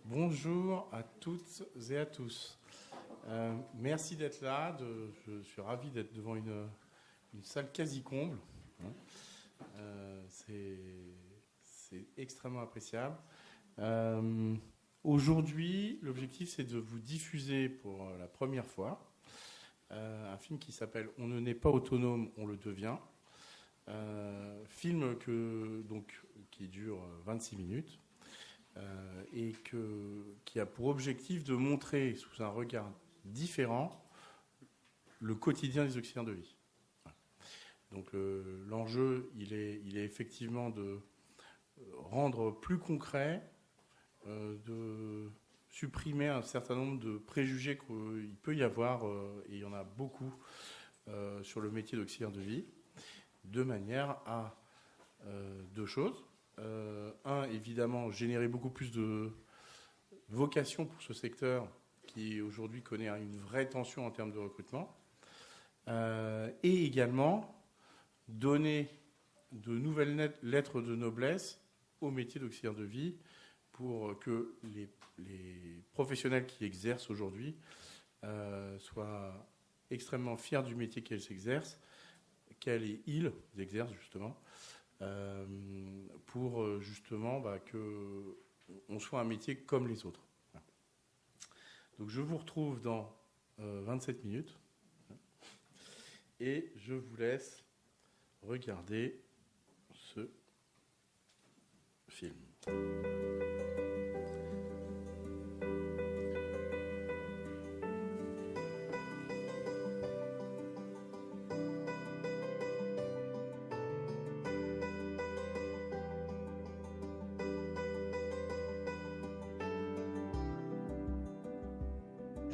Bonjour à toutes et à tous. Merci d'être là. Je suis ravi d'être devant une salle quasi comble. C'est extrêmement appréciable. Aujourd'hui, l'objectif, c'est de vous diffuser pour la première fois un film qui s'appelle « On ne naît pas autonome, on le devient ». Film qui dure 26 minutes et qui a pour objectif de montrer sous un regard différent le quotidien des auxiliaires de vie. Donc l'enjeu, il est effectivement de rendre plus concret, de supprimer un certain nombre de préjugés qu'il peut y avoir, et il y en a beaucoup, sur le métier d'auxiliaire de vie, de manière à deux choses. Un, évidemment, générer beaucoup plus de vocation pour ce secteur qui aujourd'hui connaît une vraie tension en termes de recrutement, et également donner de nouvelles lettres de noblesse au métier d'auxiliaire de vie pour que les professionnels qui exercent aujourd'hui soient extrêmement fiers du métier qu'elles exercent, qu'elles et ils exercent justement, pour justement qu'on soit un métier comme les autres. Donc je vous retrouve dans 27 minutes et je vous laisse regarder ce film.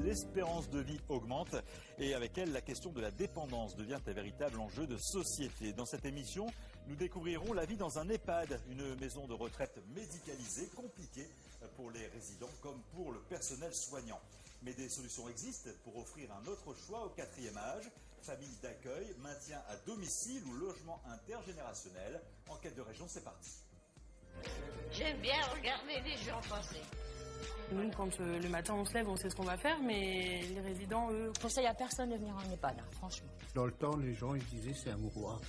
L'espérance de vie augmente et avec elle, la question de la dépendance devient un véritable enjeu de société. Dans cette émission, nous découvrirons la vie dans un EHPAD, une maison de retraite médicalisée, compliquée pour les résidents comme pour le personnel soignant. Mais des solutions existent pour offrir un autre choix au 4e âge, famille d'accueil, maintien à domicile ou logement intergénérationnel. Enquête de région, c'est parti. J'aime bien regarder les gens passer. Nous, quand le matin on se lève, on sait ce qu'on va faire, mais les résidents, eux... Je conseille à personne de venir en EHPAD, franchement. Dans le temps, les gens ils disaient c'est un mouroir.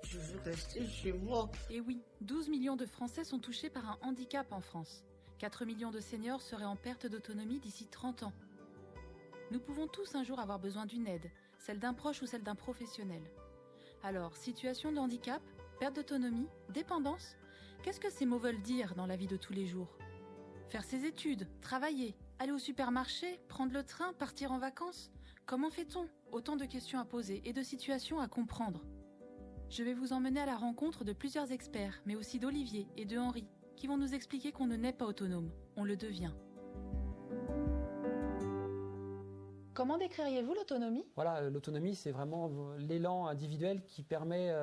Je veux rester chez moi. Et oui, 12 millions de Français sont touchés par un handicap en France. 4 millions de seniors seraient en perte d'autonomie d'ici 30 ans. Nous pouvons tous un jour avoir besoin d'une aide, celle d'un proche ou celle d'un professionnel. Alors, situation de handicap, perte d'autonomie, dépendance, qu'est-ce que ces mots veulent dire dans la vie de tous les jours ? Faire ses études, travailler, aller au supermarché, prendre le train, partir en vacances ? Comment fait-on ? Autant de questions à poser et de situations à comprendre. Je vais vous emmener à la rencontre de plusieurs experts, mais aussi d'Olivier et de Henri, qui vont nous expliquer qu'on ne naît pas autonome, on le devient. Comment décririez-vous l'autonomie ? Voilà, l'autonomie, c'est vraiment l'élan individuel qui permet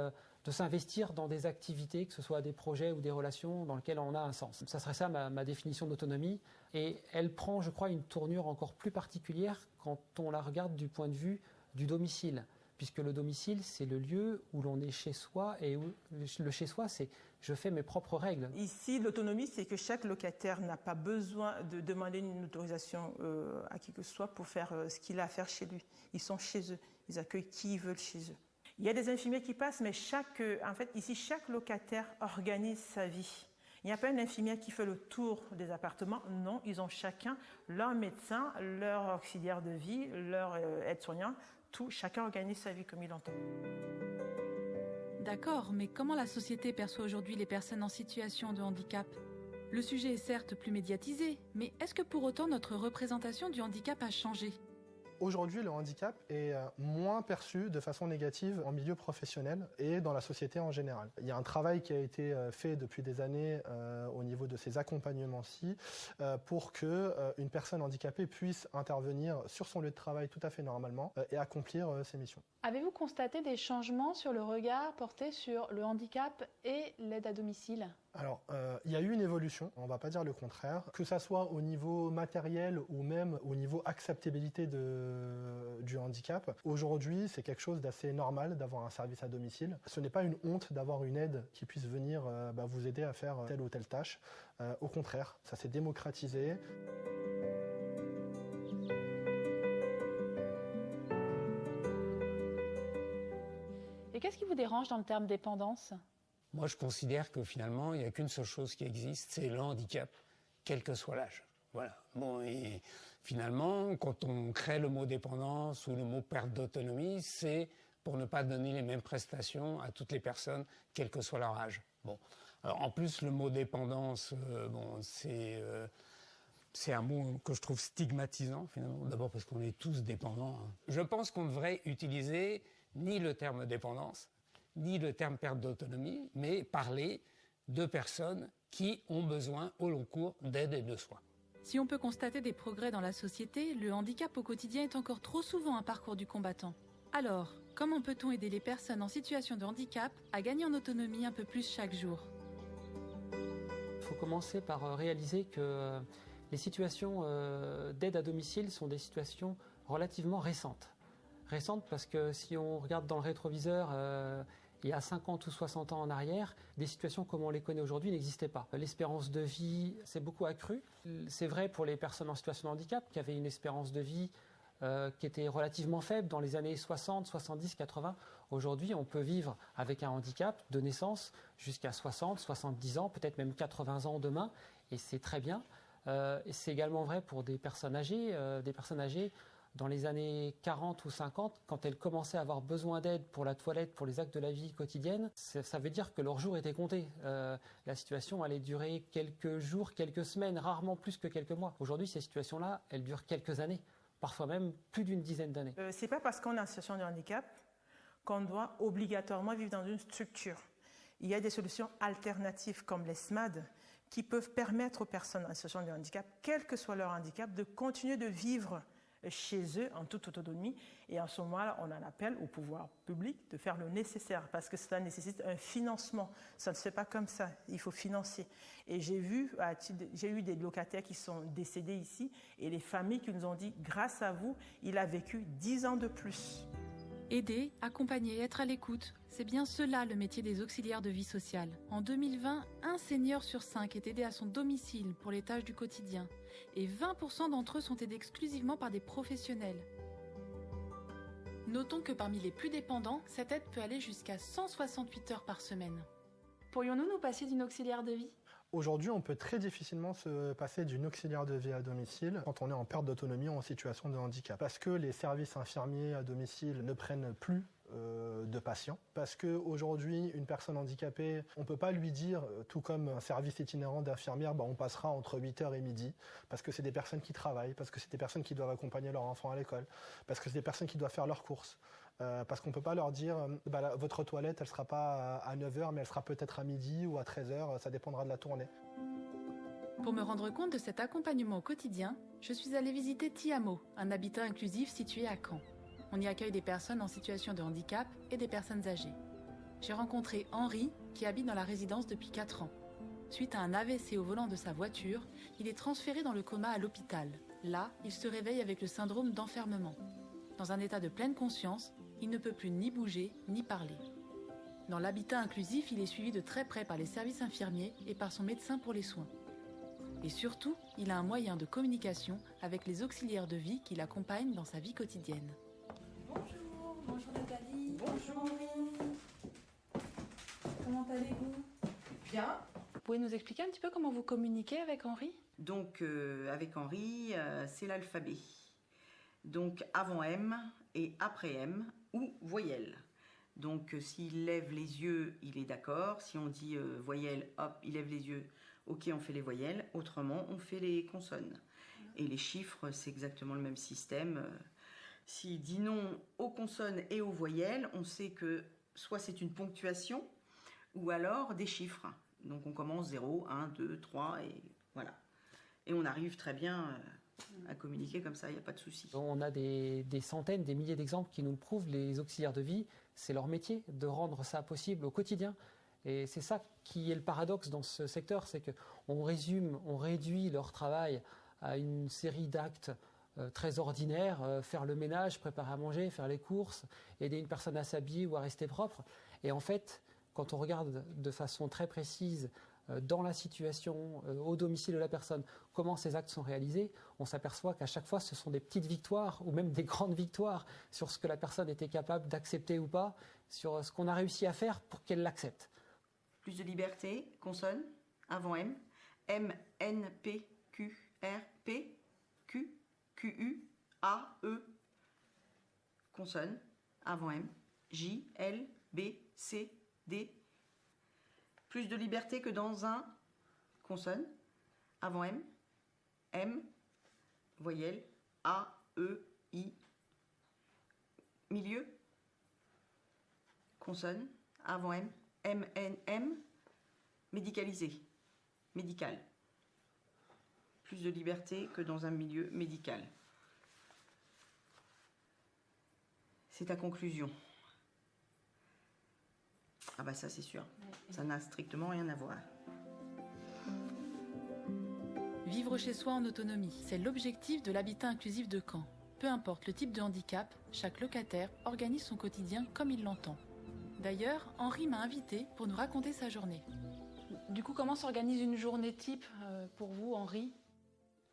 de s'investir dans des activités, que ce soit des projets ou des relations dans lesquelles on a un sens. Ça serait ça ma définition d'autonomie. Et elle prend, je crois, une tournure encore plus particulière quand on la regarde du point de vue du domicile. Puisque le domicile, c'est le lieu où l'on est chez soi, et où le chez soi, c'est je fais mes propres règles. Ici, l'autonomie, c'est que chaque locataire n'a pas besoin de demander une autorisation à qui que ce soit pour faire ce qu'il a à faire chez lui. Ils sont chez eux, ils accueillent qui ils veulent chez eux. Il y a des infirmiers qui passent, mais ici, chaque locataire organise sa vie. Il n'y a pas une infirmière qui fait le tour des appartements. Non, ils ont chacun leur médecin, leur auxiliaire de vie, leur aide-soignant. Chacun organise sa vie comme il l'entend. D'accord, mais comment la société perçoit aujourd'hui les personnes en situation de handicap ? Le sujet est certes plus médiatisé, mais est-ce que pour autant notre représentation du handicap a changé ? Aujourd'hui, le handicap est moins perçu de façon négative en milieu professionnel et dans la société en général. Il y a un travail qui a été fait depuis des années au niveau de ces accompagnements-ci pour qu'une personne handicapée puisse intervenir sur son lieu de travail tout à fait normalement et accomplir ses missions. Avez-vous constaté des changements sur le regard porté sur le handicap et l'aide à domicile ? Alors, il y a eu une évolution, on ne va pas dire le contraire, que ça soit au niveau matériel ou même au niveau acceptabilité du handicap. Aujourd'hui, c'est quelque chose d'assez normal d'avoir un service à domicile. Ce n'est pas une honte d'avoir une aide qui puisse venir vous aider à faire telle ou telle tâche. Au contraire, ça s'est démocratisé. Et qu'est-ce qui vous dérange dans le terme dépendance ? Moi, je considère que finalement, il n'y a qu'une seule chose qui existe, c'est le handicap, quel que soit l'âge. Voilà. Bon, et finalement, quand on crée le mot dépendance ou le mot perte d'autonomie, c'est pour ne pas donner les mêmes prestations à toutes les personnes, quel que soit leur âge. Bon. Alors, en plus, le mot dépendance, c'est un mot que je trouve stigmatisant, finalement. D'abord parce qu'on est tous dépendants. Je pense qu'on devrait utiliser ni le terme dépendance, ni le terme perte d'autonomie, mais parler de personnes qui ont besoin au long cours d'aide et de soins. Si on peut constater des progrès dans la société, le handicap au quotidien est encore trop souvent un parcours du combattant. Alors, comment peut-on aider les personnes en situation de handicap à gagner en autonomie un peu plus chaque jour ? Il faut commencer par réaliser que les situations d'aide à domicile sont des situations relativement récentes. Récentes parce que si on regarde dans le rétroviseur, il y a 50 ou 60 ans en arrière, des situations comme on les connaît aujourd'hui n'existaient pas. L'espérance de vie s'est beaucoup accrue. C'est vrai pour les personnes en situation de handicap qui avaient une espérance de vie qui était relativement faible dans les années 60, 70, 80. Aujourd'hui, on peut vivre avec un handicap de naissance jusqu'à 60, 70 ans, peut-être même 80 ans demain, et c'est très bien. Et c'est également vrai pour des personnes âgées dans les années 40 ou 50, quand elles commençaient à avoir besoin d'aide pour la toilette, pour les actes de la vie quotidienne, ça veut dire que leur jour était compté. La situation allait durer quelques jours, quelques semaines, rarement plus que quelques mois. Aujourd'hui, ces situations-là, elles durent quelques années, parfois même plus d'une dizaine d'années. C'est pas parce qu'on est en situation de handicap qu'on doit obligatoirement vivre dans une structure. Il y a des solutions alternatives comme les SMAD qui peuvent permettre aux personnes en situation de handicap, quel que soit leur handicap, de continuer de vivre chez eux en toute autonomie. Et en ce moment-là, on en appelle au pouvoir public de faire le nécessaire parce que cela nécessite un financement. Ça ne se fait pas comme ça, il faut financer. Et j'ai eu des locataires qui sont décédés ici et les familles qui nous ont dit, grâce à vous, il a vécu 10 ans de plus. Aider, accompagner, être à l'écoute, c'est bien cela le métier des auxiliaires de vie sociale. En 2020, un senior sur 5 est aidé à son domicile pour les tâches du quotidien et 20% d'entre eux sont aidés exclusivement par des professionnels. Notons que parmi les plus dépendants, cette aide peut aller jusqu'à 168 heures par semaine. Pourrions-nous nous passer d'une auxiliaire de vie ? Aujourd'hui, on peut très difficilement se passer d'une auxiliaire de vie à domicile quand on est en perte d'autonomie ou en situation de handicap. Parce que les services infirmiers à domicile ne prennent plus de patients. Parce qu'aujourd'hui, une personne handicapée, on ne peut pas lui dire, tout comme un service itinérant d'infirmière, on passera entre 8h et midi. Parce que c'est des personnes qui travaillent, parce que c'est des personnes qui doivent accompagner leurs enfants à l'école, parce que c'est des personnes qui doivent faire leurs courses. Parce qu'on ne peut pas leur dire votre toilette, elle ne sera pas à 9h, mais elle sera peut-être à midi ou à 13h, ça dépendra de la tournée. Pour me rendre compte de cet accompagnement au quotidien, je suis allée visiter Tiamo, un habitat inclusif situé à Caen. On y accueille des personnes en situation de handicap et des personnes âgées. J'ai rencontré Henri, qui habite dans la résidence depuis 4 ans. Suite à un AVC au volant de sa voiture, il est transféré dans le coma à l'hôpital. Là, il se réveille avec le syndrome d'enfermement. Dans un état de pleine conscience, il ne peut plus ni bouger ni parler. Dans l'habitat inclusif, il est suivi de très près par les services infirmiers et par son médecin pour les soins. Et surtout, il a un moyen de communication avec les auxiliaires de vie qui l'accompagnent dans sa vie quotidienne. Bonjour Nathalie. Bonjour. Comment allez-vous? Bien. Vous pouvez nous expliquer un petit peu comment vous communiquez avec Henri? Donc avec Henri, c'est l'alphabet. Donc avant M et après M ou voyelle. Donc s'il lève les yeux, il est d'accord. Si on dit voyelle, hop, il lève les yeux, ok, on fait les voyelles. Autrement, on fait les consonnes. Et les chiffres, c'est exactement le même système. S'il dit non aux consonnes et aux voyelles, on sait que soit c'est une ponctuation ou alors des chiffres. Donc on commence 0, 1, 2, 3 et voilà. Et on arrive très bien à communiquer comme ça, il n'y a pas de souci. On a des centaines, des milliers d'exemples qui nous le prouvent. Les auxiliaires de vie, c'est leur métier de rendre ça possible au quotidien. Et c'est ça qui est le paradoxe dans ce secteur, c'est qu'on réduit leur travail à une série d'actes très ordinaires, faire le ménage, préparer à manger, faire les courses, aider une personne à s'habiller ou à rester propre. Et en fait, quand on regarde de façon très précise dans la situation, au domicile de la personne, comment ces actes sont réalisés, on s'aperçoit qu'à chaque fois, ce sont des petites victoires ou même des grandes victoires sur ce que la personne était capable d'accepter ou pas, sur ce qu'on a réussi à faire pour qu'elle l'accepte. Plus de liberté, consonne, avant M. M, N, P, Q, R, P, Q, Q, U, A, E. Consonne, avant M. J, L, B, C, D. Plus de liberté que dans un consonne, avant M. M, voyelle, A, E, I. Milieu, consonne, avant M. M, N, M, médicalisé, médical. Plus de liberté que dans un milieu médical. C'est ta conclusion. Ah bah ça c'est sûr, ça n'a strictement rien à voir. Vivre chez soi en autonomie, c'est l'objectif de l'habitat inclusif de Caen. Peu importe le type de handicap, chaque locataire organise son quotidien comme il l'entend. D'ailleurs, Henri m'a invité pour nous raconter sa journée. Du coup, comment s'organise une journée type pour vous, Henri ?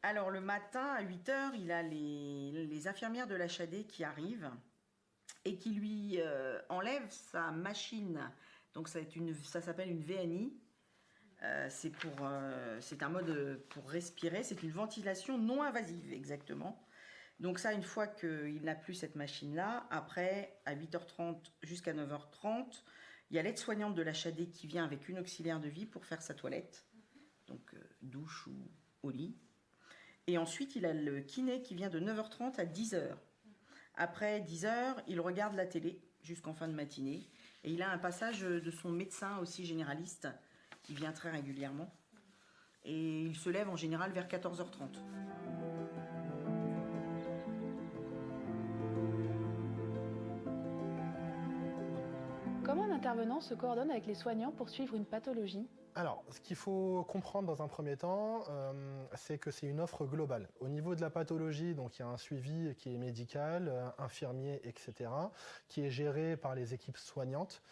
Alors le matin à 8h, il a les infirmières de l'HAD qui arrivent et qui lui enlèvent sa machine. Donc ça s'appelle une VNI. C'est un mode pour respirer, c'est une ventilation non invasive exactement. Donc ça, une fois qu'il n'a plus cette machine-là, après, à 8h30 jusqu'à 9h30, il y a l'aide-soignante de l'HAD qui vient avec une auxiliaire de vie pour faire sa toilette, donc douche ou au lit. Et ensuite, il a le kiné qui vient de 9h30 à 10h. Après 10h, il regarde la télé jusqu'en fin de matinée. Et il a un passage de son médecin aussi généraliste qui vient très régulièrement. Et il se lève en général vers 14h30. Comment un intervenant se coordonne avec les soignants pour suivre une pathologie ? Alors, ce qu'il faut comprendre dans un premier temps, c'est que c'est une offre globale. Au niveau de la pathologie, donc il y a un suivi qui est médical, infirmier, etc., qui est géré par les équipes soignantes.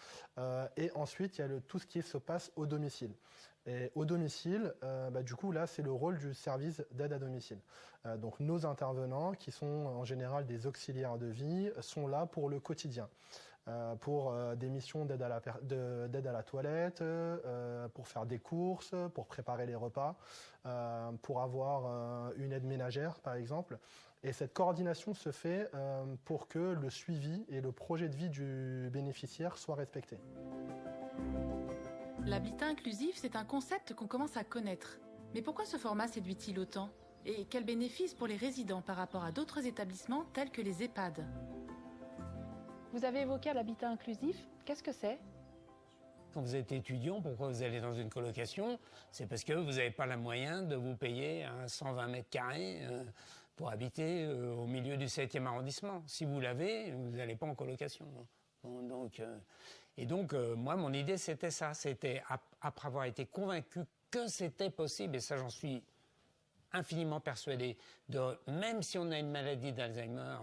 Et ensuite, il y a tout ce qui se passe au domicile. Et au domicile, du coup, là, c'est le rôle du service d'aide à domicile. Donc, nos intervenants, qui sont en général des auxiliaires de vie, sont là pour le quotidien. Pour des missions d'aide à la toilette, pour faire des courses, pour préparer les repas, pour avoir une aide ménagère, par exemple. Et cette coordination se fait pour que le suivi et le projet de vie du bénéficiaire soient respectés. L'habitat inclusif, c'est un concept qu'on commence à connaître. Mais pourquoi ce format séduit-il autant ? Et quels bénéfices pour les résidents par rapport à d'autres établissements tels que les EHPAD ? Vous avez évoqué l'habitat inclusif, qu'est-ce que c'est ? Quand vous êtes étudiant, pourquoi vous allez dans une colocation ? C'est parce que vous n'avez pas les moyens de vous payer un 120 mètres carrés pour habiter au milieu du 7e arrondissement. Si vous l'avez, vous n'allez pas en colocation. Bon, donc, moi, mon idée, c'était ça. C'était, après avoir été convaincu que c'était possible, et ça, j'en suis infiniment persuadé, même si on a une maladie d'Alzheimer,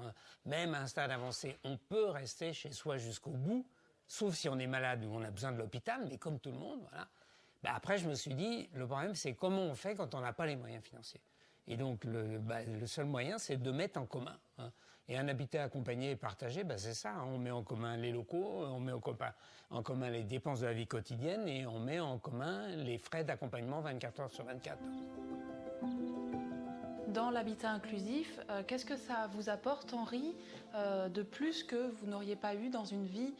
même à un stade avancé, on peut rester chez soi jusqu'au bout, sauf si on est malade ou on a besoin de l'hôpital, mais comme tout le monde, voilà. Après, je me suis dit, le problème, c'est comment on fait quand on n'a pas les moyens financiers. Et donc, le seul moyen, c'est de mettre en commun. Et un habitat accompagné et partagé, c'est ça. On met en commun les locaux, on met en commun les dépenses de la vie quotidienne et on met en commun les frais d'accompagnement 24 heures sur 24. Dans l'habitat inclusif, qu'est-ce que ça vous apporte, Henri, de plus que vous n'auriez pas eu dans une vie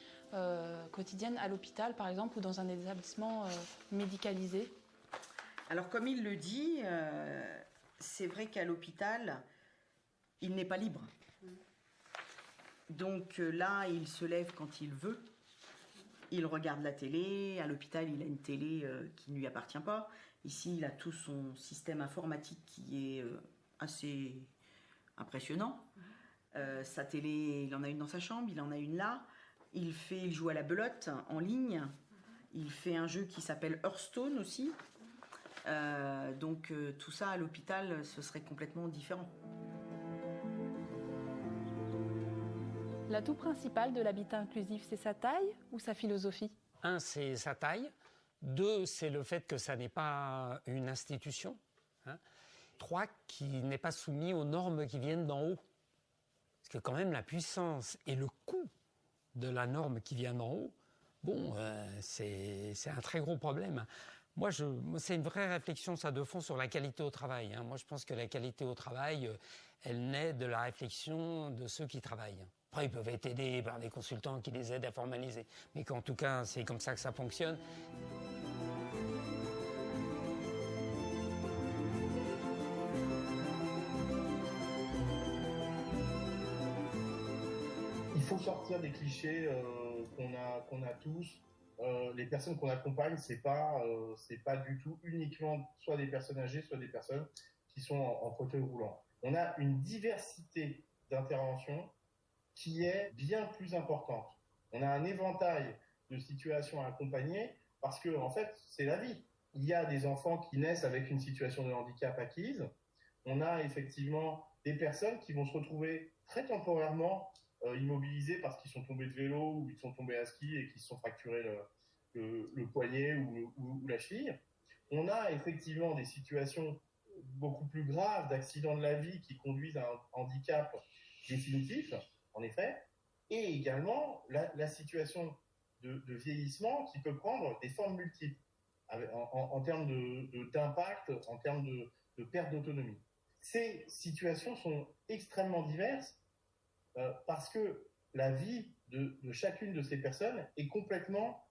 quotidienne à l'hôpital, par exemple, ou dans un établissement médicalisé ? Alors, comme il le dit, c'est vrai qu'à l'hôpital, il n'est pas libre. Donc là, il se lève quand il veut. Il regarde la télé. À l'hôpital, il a une télé qui ne lui appartient pas. Ici, il a tout son système informatique qui est assez impressionnant. Sa télé, il en a une dans sa chambre, il en a une là. Il joue à la belote en ligne. Il fait un jeu qui s'appelle Hearthstone aussi. Donc tout ça à l'hôpital, ce serait complètement différent. L'atout principal de l'habitat inclusif, c'est sa taille ou sa philosophie? 1, c'est sa taille. 2, c'est le fait que ça n'est pas une institution. 3, qu'il n'est pas soumis aux normes qui viennent d'en haut. Parce que quand même, la puissance et le coût de la norme qui vient d'en haut, c'est un très gros problème. Moi, c'est une vraie réflexion, ça, de fond sur la qualité au travail. Moi, je pense que la qualité au travail, elle naît de la réflexion de ceux qui travaillent. Après, ils peuvent être aidés par des consultants qui les aident à formaliser. Mais qu'en tout cas, c'est comme ça que ça fonctionne. Il faut sortir des clichés qu'on a tous. Les personnes qu'on accompagne, c'est pas du tout uniquement soit des personnes âgées, soit des personnes qui sont en fauteuil roulant. On a une diversité d'interventions qui est bien plus importante. On a un éventail de situations à accompagner parce que, en fait, c'est la vie. Il y a des enfants qui naissent avec une situation de handicap acquise. On a effectivement des personnes qui vont se retrouver très temporairement immobilisés parce qu'ils sont tombés de vélo ou ils sont tombés à ski et qu'ils se sont fracturés le poignet ou la cheville. On a effectivement des situations beaucoup plus graves d'accidents de la vie qui conduisent à un handicap définitif, en effet, et également la situation de vieillissement qui peut prendre des formes multiples en termes d'impact, en termes de perte d'autonomie. Ces situations sont extrêmement diverses parce que la vie de chacune de ces personnes est complètement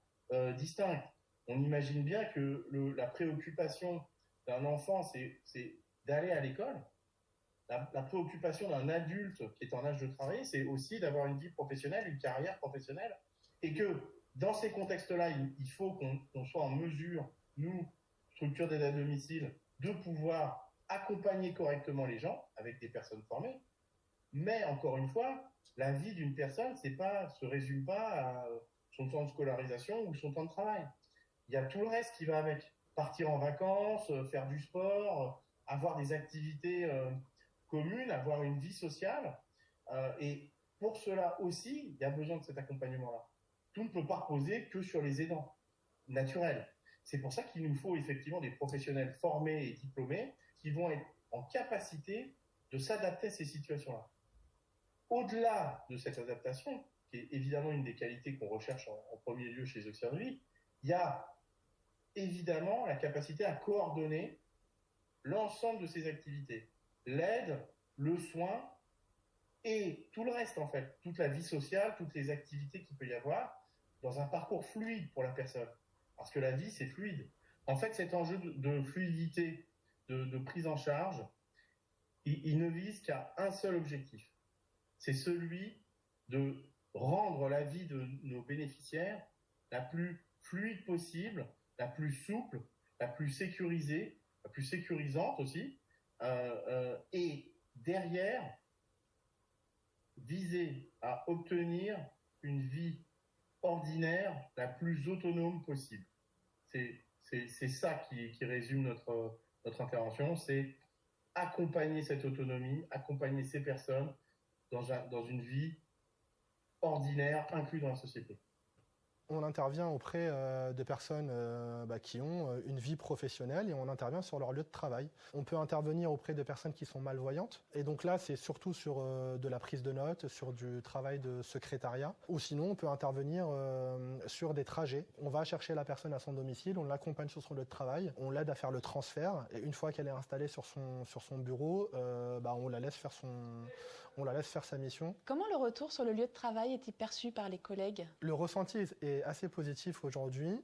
distincte. On imagine bien que la préoccupation d'un enfant, c'est d'aller à l'école. La préoccupation d'un adulte qui est en âge de travailler, c'est aussi d'avoir une vie professionnelle, une carrière professionnelle. Et que dans ces contextes-là, il faut qu'on soit en mesure, nous, structure d'aide à domicile, de pouvoir accompagner correctement les gens avec des personnes formées. Mais encore une fois, la vie d'une personne se résume pas à son temps de scolarisation ou son temps de travail. Il y a tout le reste qui va avec. Partir en vacances, faire du sport, avoir des activités communes, avoir une vie sociale. Et pour cela aussi, il y a besoin de cet accompagnement-là. Tout ne peut pas reposer que sur les aidants naturels. C'est pour ça qu'il nous faut effectivement des professionnels formés et diplômés qui vont être en capacité de s'adapter à ces situations-là. Au-delà de cette adaptation, qui est évidemment une des qualités qu'on recherche en premier lieu chez Auxerre de Vie, il y a évidemment la capacité à coordonner l'ensemble de ces activités. L'aide, le soin et tout le reste en fait, toute la vie sociale, toutes les activités qu'il peut y avoir dans un parcours fluide pour la personne. Parce que la vie, c'est fluide. En fait, cet enjeu de fluidité, de prise en charge, il ne vise qu'à un seul objectif. C'est celui de rendre la vie de nos bénéficiaires la plus fluide possible, la plus souple, la plus sécurisée, la plus sécurisante aussi, et derrière, viser à obtenir une vie ordinaire la plus autonome possible. C'est ça qui résume notre intervention, c'est accompagner cette autonomie, accompagner ces personnes dans une vie ordinaire inclus dans la société. On intervient auprès de personnes qui ont une vie professionnelle et on intervient sur leur lieu de travail. On peut intervenir auprès de personnes qui sont malvoyantes et donc là c'est surtout sur de la prise de notes, sur du travail de secrétariat ou sinon on peut intervenir sur des trajets. On va chercher la personne à son domicile, on l'accompagne sur son lieu de travail, on l'aide à faire le transfert et une fois qu'elle est installée sur son bureau, on la laisse faire sa mission. Comment le retour sur le lieu de travail est-il perçu par les collègues? Le ressenti est assez positif aujourd'hui,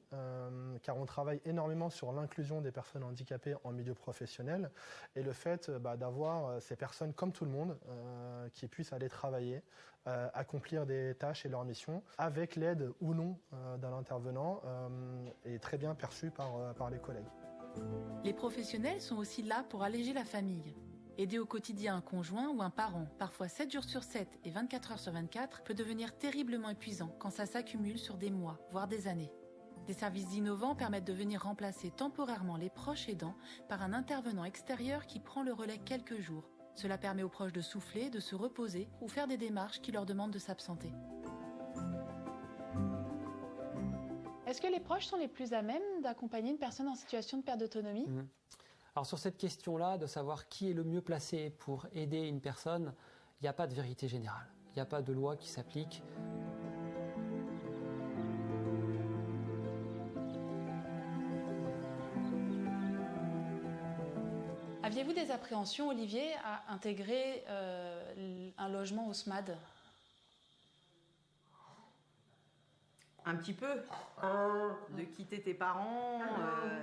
car on travaille énormément sur l'inclusion des personnes handicapées en milieu professionnel et le fait d'avoir ces personnes comme tout le monde qui puissent aller travailler, accomplir des tâches et leurs missions avec l'aide ou non d'un intervenant est très bien perçu par les collègues. Les professionnels sont aussi là pour alléger la famille. Aider au quotidien un conjoint ou un parent, parfois 7 jours sur 7 et 24 heures sur 24, peut devenir terriblement épuisant quand ça s'accumule sur des mois, voire des années. Des services innovants permettent de venir remplacer temporairement les proches aidants par un intervenant extérieur qui prend le relais quelques jours. Cela permet aux proches de souffler, de se reposer ou faire des démarches qui leur demandent de s'absenter. Est-ce que les proches sont les plus à même d'accompagner une personne en situation de perte d'autonomie ? Alors sur cette question-là, de savoir qui est le mieux placé pour aider une personne, il n'y a pas de vérité générale. Il n'y a pas de loi qui s'applique. Aviez-vous des appréhensions, Olivier, à intégrer un logement au SMAD ? Un petit peu. De quitter tes parents,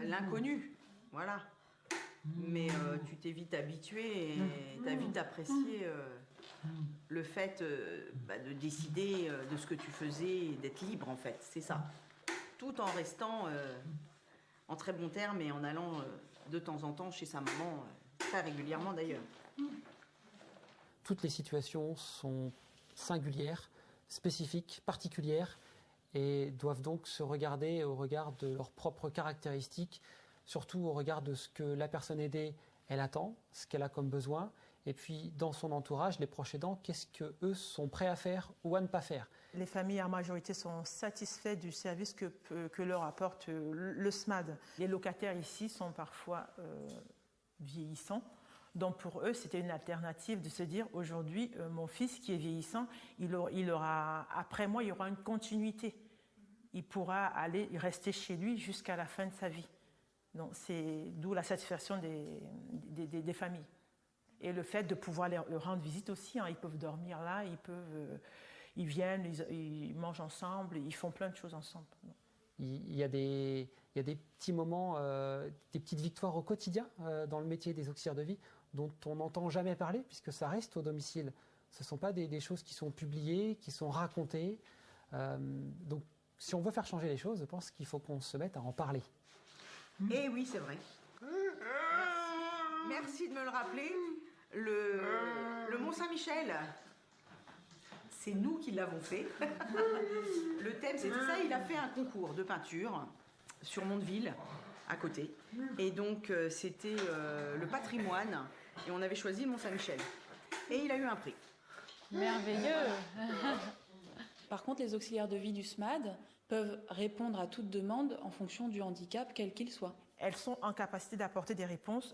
l'inconnu. Voilà. Mais tu t'es vite habitué et tu as vite apprécié le fait de décider de ce que tu faisais et d'être libre, en fait. C'est ça. Tout en restant en très bons termes et en allant de temps en temps chez sa maman, très régulièrement d'ailleurs. Toutes les situations sont singulières, spécifiques, particulières et doivent donc se regarder au regard de leurs propres caractéristiques, surtout au regard de ce que la personne aidée, elle attend, ce qu'elle a comme besoin, et puis dans son entourage, les proches aidants, qu'est-ce qu'eux sont prêts à faire ou à ne pas faire. Les familles en majorité sont satisfaits du service que leur apporte le SMAD. Les locataires ici sont parfois vieillissants. Donc pour eux, c'était une alternative de se dire aujourd'hui, mon fils qui est vieillissant, il aura, après moi, il y aura une continuité. Il pourra rester chez lui jusqu'à la fin de sa vie. Donc c'est d'où la satisfaction des familles. Et le fait de pouvoir leur rendre visite aussi, ils peuvent dormir là, ils viennent, ils mangent ensemble, ils font plein de choses ensemble. Il y a des petits moments, des petites victoires au quotidien dans le métier des auxiliaires de vie dont on n'entend jamais parler puisque ça reste au domicile. Ce ne sont pas des choses qui sont publiées, qui sont racontées. Donc si on veut faire changer les choses, je pense qu'il faut qu'on se mette à en parler. Eh oui, c'est vrai. Merci de me le rappeler. Le Mont-Saint-Michel, c'est nous qui l'avons fait. Le thème, c'était ça. Il a fait un concours de peinture sur Mondeville, à côté. Et donc, c'était le patrimoine. Et on avait choisi le Mont-Saint-Michel. Et il a eu un prix. Merveilleux. Par contre, les auxiliaires de vie du SMAD peuvent répondre à toute demande en fonction du handicap, quel qu'il soit. Elles sont en capacité d'apporter des réponses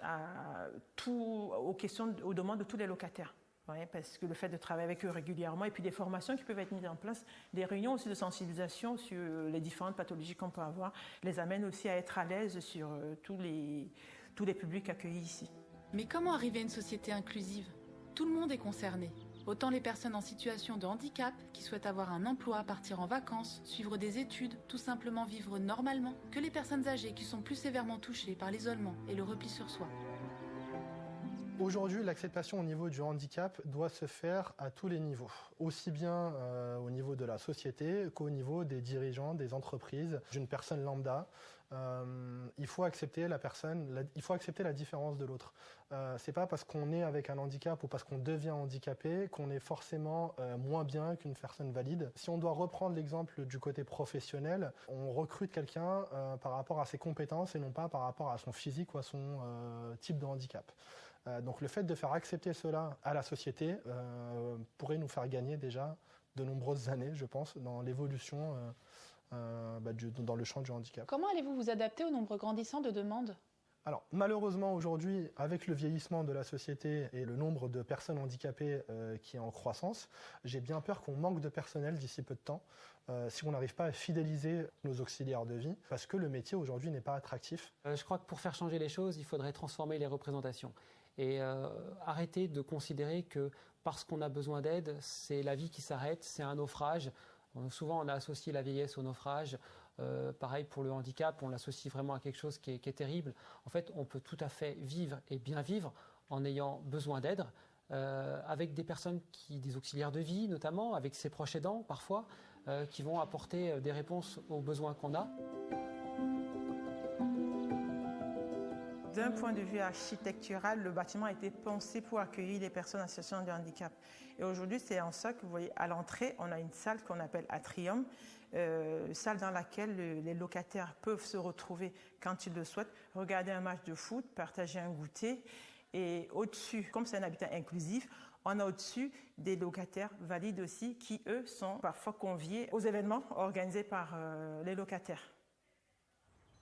aux questions, aux demandes de tous les locataires. Ouais, parce que le fait de travailler avec eux régulièrement, et puis des formations qui peuvent être mises en place, des réunions aussi de sensibilisation sur les différentes pathologies qu'on peut avoir, les amènent aussi à être à l'aise sur tous les publics accueillis ici. Mais comment arriver à une société inclusive ? Tout le monde est concerné. Autant les personnes en situation de handicap qui souhaitent avoir un emploi, partir en vacances, suivre des études, tout simplement vivre normalement, que les personnes âgées qui sont plus sévèrement touchées par l'isolement et le repli sur soi. Aujourd'hui, l'acceptation au niveau du handicap doit se faire à tous les niveaux, aussi bien au niveau de la société qu'au niveau des dirigeants, des entreprises, d'une personne lambda. Il faut accepter il faut accepter la différence de l'autre. C'est pas parce qu'on est avec un handicap ou parce qu'on devient handicapé qu'on est forcément moins bien qu'une personne valide. Si on doit reprendre l'exemple du côté professionnel, on recrute quelqu'un par rapport à ses compétences et non pas par rapport à son physique ou à son type de handicap. Donc le fait de faire accepter cela à la société pourrait nous faire gagner déjà de nombreuses années, je pense, dans l'évolution dans le champ du handicap. Comment allez-vous vous adapter au nombre grandissant de demandes ? Alors malheureusement aujourd'hui, avec le vieillissement de la société et le nombre de personnes handicapées qui est en croissance, j'ai bien peur qu'on manque de personnel d'ici peu de temps si on n'arrive pas à fidéliser nos auxiliaires de vie, parce que le métier aujourd'hui n'est pas attractif. Je crois que pour faire changer les choses, il faudrait transformer les représentations et arrêter de considérer que parce qu'on a besoin d'aide, c'est la vie qui s'arrête, c'est un naufrage. Souvent on a associé la vieillesse au naufrage. Pareil pour le handicap, on l'associe vraiment à quelque chose qui est terrible. En fait, on peut tout à fait vivre et bien vivre en ayant besoin d'aide, avec des personnes des auxiliaires de vie notamment, avec ses proches aidants parfois, qui vont apporter des réponses aux besoins qu'on a. D'un point de vue architectural, le bâtiment a été pensé pour accueillir les personnes en situation de handicap. Et aujourd'hui, c'est en ça que vous voyez à l'entrée, on a une salle qu'on appelle atrium, salle dans laquelle les locataires peuvent se retrouver quand ils le souhaitent, regarder un match de foot, partager un goûter. Et au-dessus, comme c'est un habitat inclusif, on a au-dessus des locataires valides aussi qui, eux, sont parfois conviés aux événements organisés par les locataires.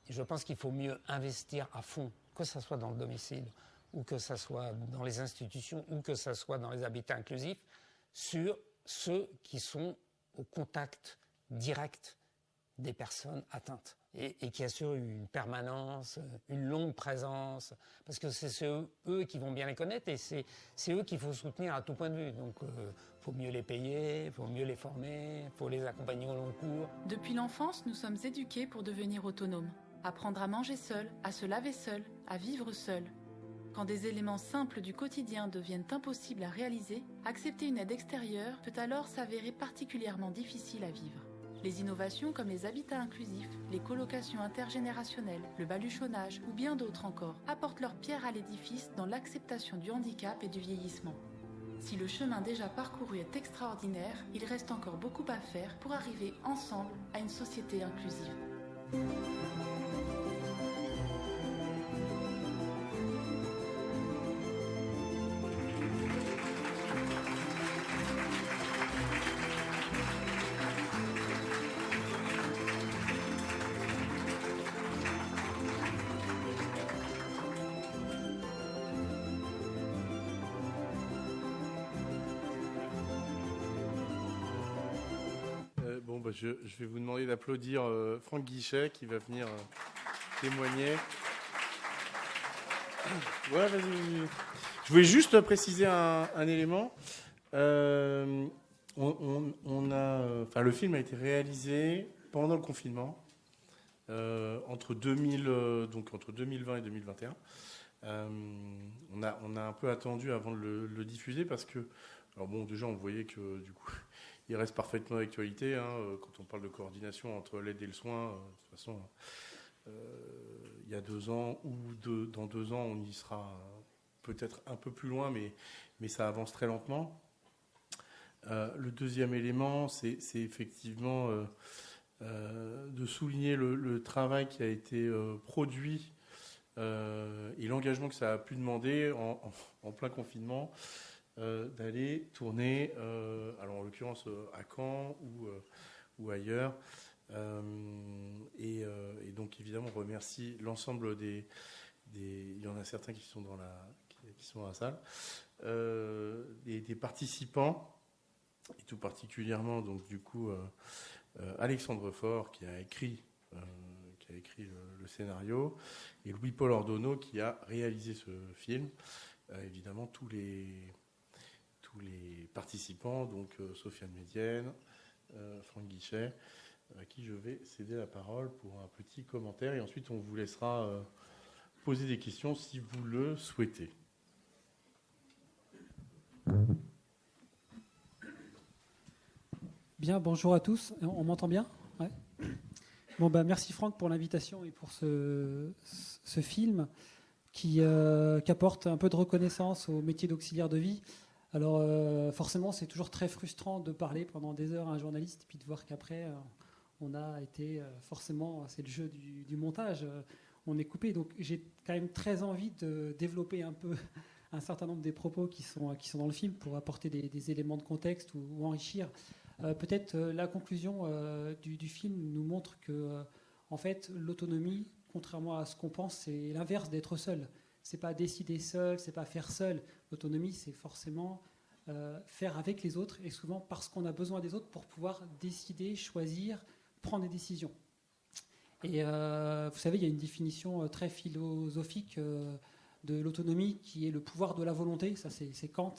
Je pense qu'il faut mieux investir à fond, que ce soit dans le domicile, ou que ce soit dans les institutions, ou que ce soit dans les habitats inclusifs, sur ceux qui sont au contact direct des personnes atteintes et qui assurent une permanence, une longue présence, parce que c'est eux qui vont bien les connaître et c'est eux qu'il faut soutenir à tout point de vue. Donc il faut mieux les payer, il faut mieux les former, il faut les accompagner au long cours. Depuis l'enfance, nous sommes éduqués pour devenir autonomes. Apprendre à manger seul, à se laver seul, à vivre seul. Quand des éléments simples du quotidien deviennent impossibles à réaliser, accepter une aide extérieure peut alors s'avérer particulièrement difficile à vivre. Les innovations comme les habitats inclusifs, les colocations intergénérationnelles, le baluchonnage ou bien d'autres encore apportent leur pierre à l'édifice dans l'acceptation du handicap et du vieillissement. Si le chemin déjà parcouru est extraordinaire, il reste encore beaucoup à faire pour arriver ensemble à une société inclusive. Je vais vous demander d'applaudir Franck Guichet qui va venir témoigner. Voilà, vas-y. Je voulais juste préciser un élément. Le film a été réalisé pendant le confinement, entre 2020 et 2021. On a un peu attendu avant de le diffuser parce que, alors bon, déjà on voyait que du coup, il reste parfaitement d'actualité quand on parle de coordination entre l'aide et le soin. De toute façon, il y a 2 ans ou dans 2 ans, on y sera peut-être un peu plus loin, mais ça avance très lentement. Le deuxième élément, c'est effectivement de souligner le travail qui a été produit et l'engagement que ça a pu demander en plein confinement. D'aller tourner, alors en l'occurrence à Caen ou ailleurs. Et donc évidemment on remercie l'ensemble des il y en a certains qui sont dans la salle, des participants, et tout particulièrement donc du coup Alexandre Faure qui a écrit le scénario, et Louis-Paul Ordonneau qui a réalisé ce film. Évidemment tous les participants, donc Sofiane Médienne, Franck Guichet, à qui je vais céder la parole pour un petit commentaire, et ensuite on vous laissera poser des questions si vous le souhaitez. Bien, bonjour à tous. On m'entend bien ? Ouais. Bon, merci Franck pour l'invitation et pour ce film qui apporte un peu de reconnaissance au métier d'auxiliaire de vie. Alors forcément, c'est toujours très frustrant de parler pendant des heures à un journaliste, puis de voir qu'après, on a été forcément, c'est le jeu du montage, on est coupé. Donc j'ai quand même très envie de développer un peu un certain nombre des propos qui sont dans le film pour apporter des éléments de contexte ou enrichir. Peut-être la conclusion du film nous montre que en fait, l'autonomie, contrairement à ce qu'on pense, c'est l'inverse d'être seul. C'est pas décider seul, c'est pas faire seul. L'autonomie, c'est forcément faire avec les autres, et souvent parce qu'on a besoin des autres pour pouvoir décider, choisir, prendre des décisions. Et vous savez, il y a une définition très philosophique de l'autonomie qui est le pouvoir de la volonté. Ça, c'est Kant.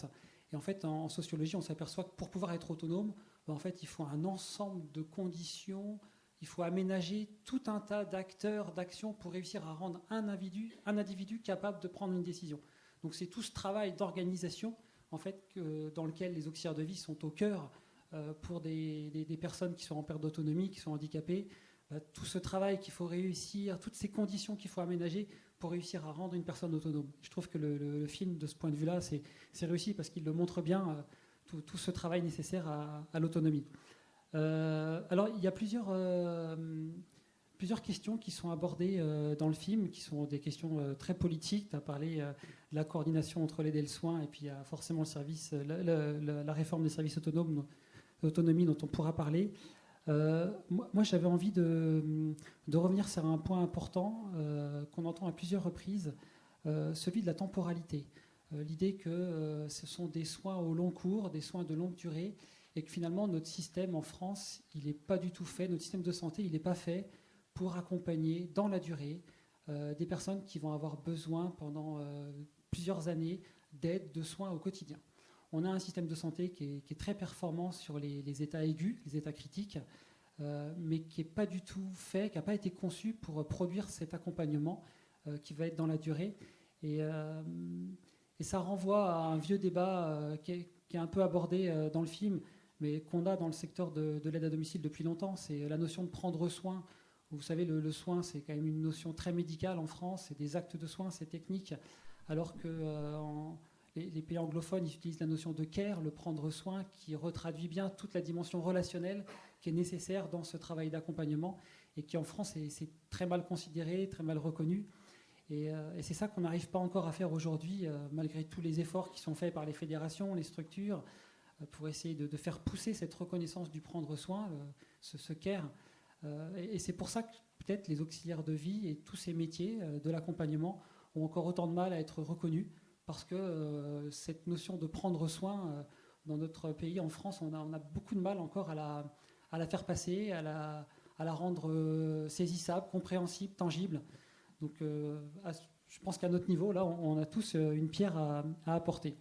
Et en fait, en sociologie, on s'aperçoit que pour pouvoir être autonome, en fait, il faut un ensemble de conditions. Il faut aménager tout un tas d'acteurs, d'actions pour réussir à rendre un individu capable de prendre une décision. Donc c'est tout ce travail d'organisation en fait, dans lequel les auxiliaires de vie sont au cœur pour des personnes qui sont en perte d'autonomie, qui sont handicapées. Tout ce travail qu'il faut réussir, toutes ces conditions qu'il faut aménager pour réussir à rendre une personne autonome. Je trouve que le film, de ce point de vue-là, c'est réussi parce qu'il le montre bien, tout ce travail nécessaire à l'autonomie. Alors, il y a plusieurs questions qui sont abordées dans le film, qui sont des questions très politiques. Tu as parlé de la coordination entre l'aide et le soin, et puis il y a forcément le service, la réforme des services d'autonomie dont on pourra parler. Moi, j'avais envie de revenir sur un point important qu'on entend à plusieurs reprises, celui de la temporalité. L'idée que ce sont des soins au long cours, des soins de longue durée, et que finalement notre système en France, il n'est pas du tout fait, notre système de santé, il n'est pas fait pour accompagner dans la durée des personnes qui vont avoir besoin pendant plusieurs années d'aide, de soins au quotidien. On a un système de santé qui est très performant sur les états aigus, les états critiques, mais qui n'est pas du tout fait, qui n'a pas été conçu pour produire cet accompagnement qui va être dans la durée. Et ça renvoie à un vieux débat qui est un peu abordé dans le film, mais qu'on a dans le secteur de l'aide à domicile depuis longtemps. C'est la notion de prendre soin. Vous savez, le soin, c'est quand même une notion très médicale en France. C'est des actes de soins, c'est technique. Alors que les pays anglophones, ils utilisent la notion de care, le prendre soin, qui retraduit bien toute la dimension relationnelle qui est nécessaire dans ce travail d'accompagnement et qui en France c'est très mal considéré, très mal reconnu. Et c'est ça qu'on n'arrive pas encore à faire aujourd'hui, malgré tous les efforts qui sont faits par les fédérations, les structures, pour essayer de faire pousser cette reconnaissance du prendre soin, ce care. Et c'est pour ça que peut-être les auxiliaires de vie et tous ces métiers de l'accompagnement ont encore autant de mal à être reconnus, parce que cette notion de prendre soin, dans notre pays, en France, on a beaucoup de mal encore à la faire passer, à la rendre saisissable, compréhensible, tangible. Donc je pense qu'à notre niveau, là, on a tous une pierre à apporter.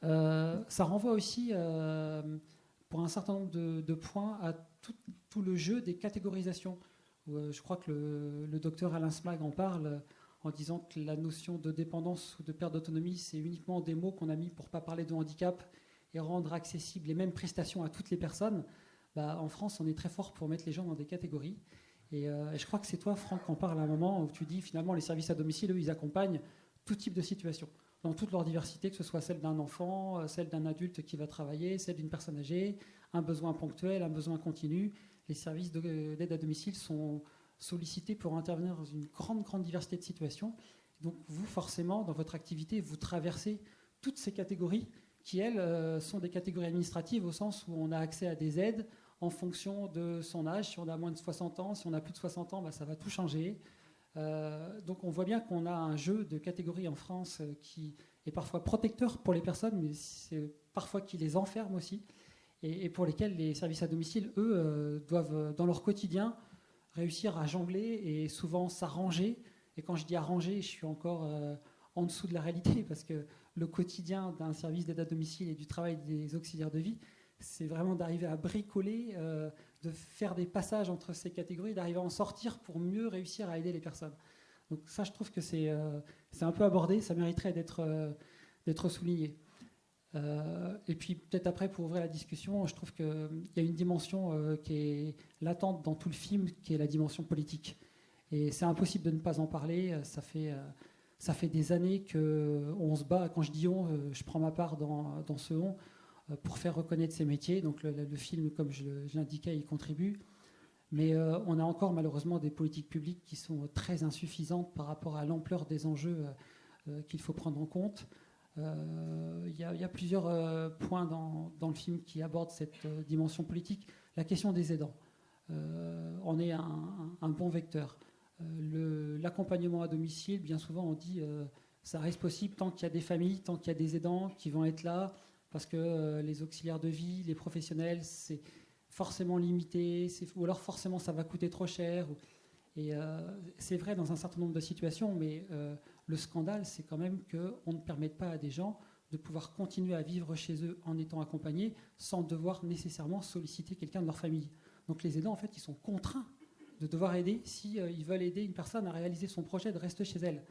Ça renvoie aussi, pour un certain nombre de points, à tout le jeu des catégorisations. Je crois que le docteur Alain Smag en parle en disant que la notion de dépendance ou de perte d'autonomie, c'est uniquement des mots qu'on a mis pour ne pas parler de handicap et rendre accessibles les mêmes prestations à toutes les personnes. En France, on est très fort pour mettre les gens dans des catégories. Et je crois que c'est toi, Franck, qui en parle à un moment où tu dis finalement les services à domicile, eux, ils accompagnent tout type de situation, dans toute leur diversité, que ce soit celle d'un enfant, celle d'un adulte qui va travailler, celle d'une personne âgée, un besoin ponctuel, un besoin continu. Les services d'aide à domicile sont sollicités pour intervenir dans une grande diversité de situations. Donc vous, forcément, dans votre activité, vous traversez toutes ces catégories qui, elles, sont des catégories administratives au sens où on a accès à des aides en fonction de son âge. Si on a moins de 60 ans, si on a plus de 60 ans, ça va tout changer. Donc on voit bien qu'on a un jeu de catégories en France qui est parfois protecteur pour les personnes, mais c'est parfois qui les enferme aussi, et pour lesquels les services à domicile, eux, doivent, dans leur quotidien, réussir à jongler et souvent s'arranger. Et quand je dis arranger, je suis encore en dessous de la réalité, parce que le quotidien d'un service d'aide à domicile et du travail des auxiliaires de vie, c'est vraiment d'arriver à bricoler, de faire des passages entre ces catégories, d'arriver à en sortir pour mieux réussir à aider les personnes. Donc ça, je trouve que c'est un peu abordé, ça mériterait d'être souligné. Et puis peut-être après, pour ouvrir la discussion, je trouve qu'il y a une dimension qui est latente dans tout le film, qui est la dimension politique. Et c'est impossible de ne pas en parler. Ça fait des années qu'on se bat. Quand je dis on, je prends ma part dans ce on, pour faire reconnaître ces métiers. Donc le film, comme je l'indiquais, y contribue. Mais on a encore malheureusement des politiques publiques qui sont très insuffisantes par rapport à l'ampleur des enjeux qu'il faut prendre en compte. Il y a plusieurs points dans le film qui abordent cette dimension politique. La question des aidants en est un bon vecteur. L'accompagnement à domicile, bien souvent on dit ça reste possible tant qu'il y a des familles, tant qu'il y a des aidants qui vont être là, parce que les auxiliaires de vie, les professionnels, c'est forcément limité, ou alors forcément ça va coûter trop cher. Et c'est vrai dans un certain nombre de situations, mais le scandale, c'est quand même qu'on ne permette pas à des gens de pouvoir continuer à vivre chez eux en étant accompagnés sans devoir nécessairement solliciter quelqu'un de leur famille. Donc les aidants, en fait, ils sont contraints de devoir aider si ils veulent aider une personne à réaliser son projet de rester chez elle.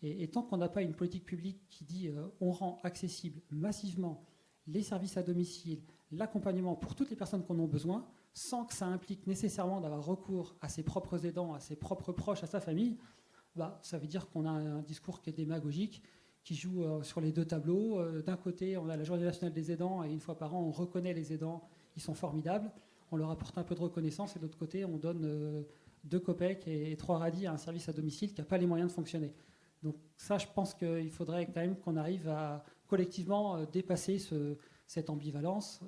Et tant qu'on n'a pas une politique publique qui dit on rend accessible massivement les services à domicile, l'accompagnement pour toutes les personnes qui en ont besoin, sans que ça implique nécessairement d'avoir recours à ses propres aidants, à ses propres proches, à sa famille, ça veut dire qu'on a un discours qui est démagogique, qui joue sur les deux tableaux. D'un côté, on a la Journée nationale des aidants, et une fois par an, on reconnaît les aidants, ils sont formidables. On leur apporte un peu de reconnaissance, et de l'autre côté, on donne 2 copecs et 3 radis à un service à domicile qui n'a pas les moyens de fonctionner. Donc ça, je pense qu'il faudrait quand même qu'on arrive à collectivement dépasser cette ambivalence.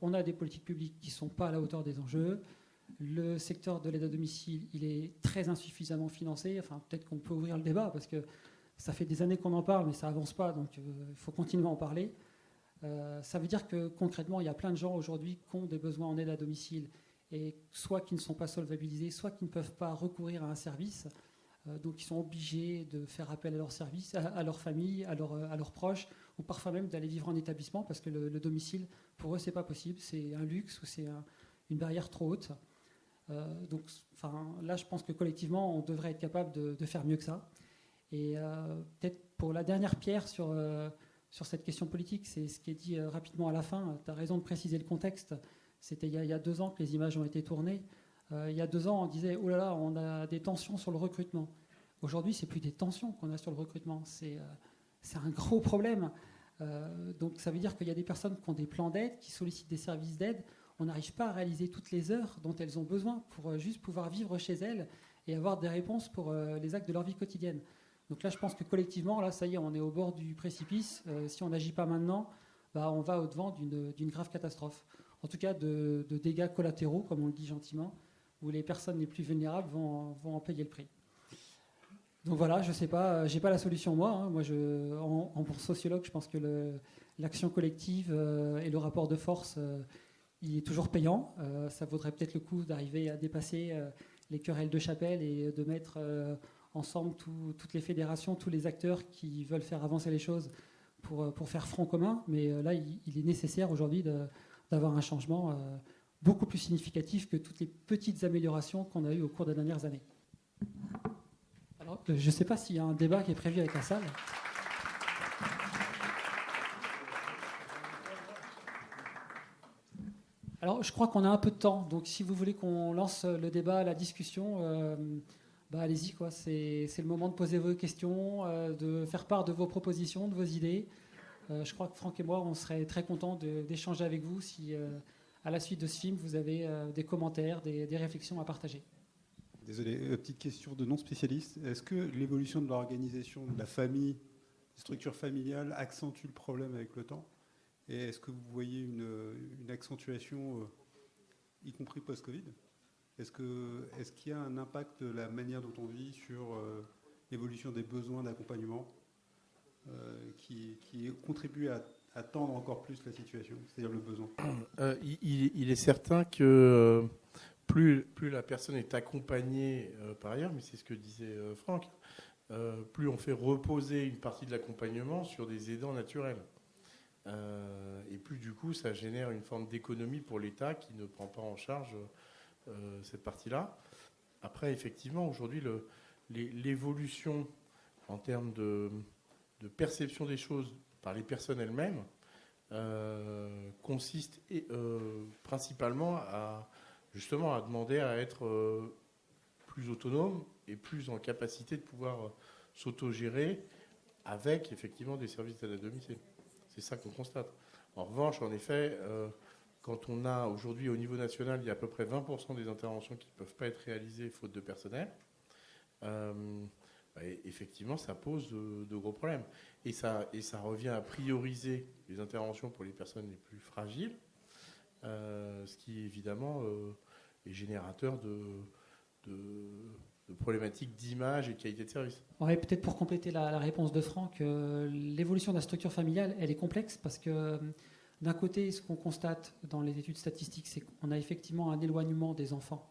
On a des politiques publiques qui ne sont pas à la hauteur des enjeux. Le secteur de l'aide à domicile, il est très insuffisamment financé. Enfin, peut-être qu'on peut ouvrir le débat, parce que ça fait des années qu'on en parle, mais ça n'avance pas, donc il faut continuer à en parler. Ça veut dire que concrètement, il y a plein de gens aujourd'hui qui ont des besoins en aide à domicile, et soit qui ne sont pas solvabilisés, soit qui ne peuvent pas recourir à un service. Donc ils sont obligés de faire appel à leur service, à leur famille, à leurs proches, ou parfois même d'aller vivre en établissement, parce que le domicile, pour eux, c'est pas possible. C'est un luxe, ou c'est une barrière trop haute. Donc là, je pense que collectivement, on devrait être capable de faire mieux que ça. Et peut-être pour la dernière pierre sur cette question politique, c'est ce qui est dit rapidement à la fin. Tu as raison de préciser le contexte. C'était il y a 2 ans que les images ont été tournées. Il y a 2 ans, on disait « Oh là là, on a des tensions sur le recrutement ». Aujourd'hui, c'est plus des tensions qu'on a sur le recrutement. C'est un gros problème. Donc ça veut dire qu'il y a des personnes qui ont des plans d'aide, qui sollicitent des services d'aide. On n'arrive pas à réaliser toutes les heures dont elles ont besoin pour juste pouvoir vivre chez elles et avoir des réponses pour les actes de leur vie quotidienne. Donc là, je pense que collectivement, là, ça y est, on est au bord du précipice. Si on n'agit pas maintenant, on va au-devant d'une grave catastrophe. En tout cas, de dégâts collatéraux, comme on le dit gentiment, où les personnes les plus vulnérables vont en payer le prix. Donc voilà, je ne sais pas, j'ai pas la solution moi. Moi, en sociologue, je pense que l'action collective et le rapport de force, il est toujours payant. Ça vaudrait peut-être le coup d'arriver à dépasser les querelles de chapelle et de mettre ensemble toutes les fédérations, tous les acteurs qui veulent faire avancer les choses pour faire front commun. Mais là, il est nécessaire aujourd'hui d'avoir un changement beaucoup plus significatif que toutes les petites améliorations qu'on a eues au cours des dernières années. Alors, je ne sais pas s'il y a un débat qui est prévu avec la salle. Alors, je crois qu'on a un peu de temps, donc si vous voulez qu'on lance le débat, la discussion, allez-y, quoi. C'est le moment de poser vos questions, de faire part de vos propositions, de vos idées. Je crois que Franck et moi, on serait très contents d'échanger avec vous si, à la suite de ce film, vous avez des commentaires, des réflexions à partager. Désolé, petite question de non-spécialiste. Est-ce que l'évolution de l'organisation de la famille, des structures familiales, accentue le problème avec le temps ? Et est-ce que vous voyez une accentuation, y compris post-Covid ? Est-ce qu'il y a un impact de la manière dont on vit sur l'évolution des besoins d'accompagnement qui contribue à tendre encore plus la situation, c'est-à-dire le besoin ? Il est certain que plus la personne est accompagnée par ailleurs, mais c'est ce que disait Franck, plus on fait reposer une partie de l'accompagnement sur des aidants naturels. Et plus du coup ça génère une forme d'économie pour l'État qui ne prend pas en charge cette partie-là. Après, effectivement, aujourd'hui, l'évolution en termes de perception des choses par les personnes elles-mêmes consiste principalement à demander à être plus autonome et plus en capacité de pouvoir s'autogérer avec effectivement des services d'aide à domicile. C'est ça qu'on constate. En revanche, en effet, quand on a aujourd'hui au niveau national, il y a à peu près 20% des interventions qui ne peuvent pas être réalisées faute de personnel, effectivement, ça pose de gros problèmes. Et ça revient à prioriser les interventions pour les personnes les plus fragiles, ce qui évidemment est générateur de problématiques d'image et de qualité de service. Ouais, peut-être pour compléter la réponse de Franck, l'évolution de la structure familiale, elle est complexe parce que d'un côté, ce qu'on constate dans les études statistiques, c'est qu'on a effectivement un éloignement des enfants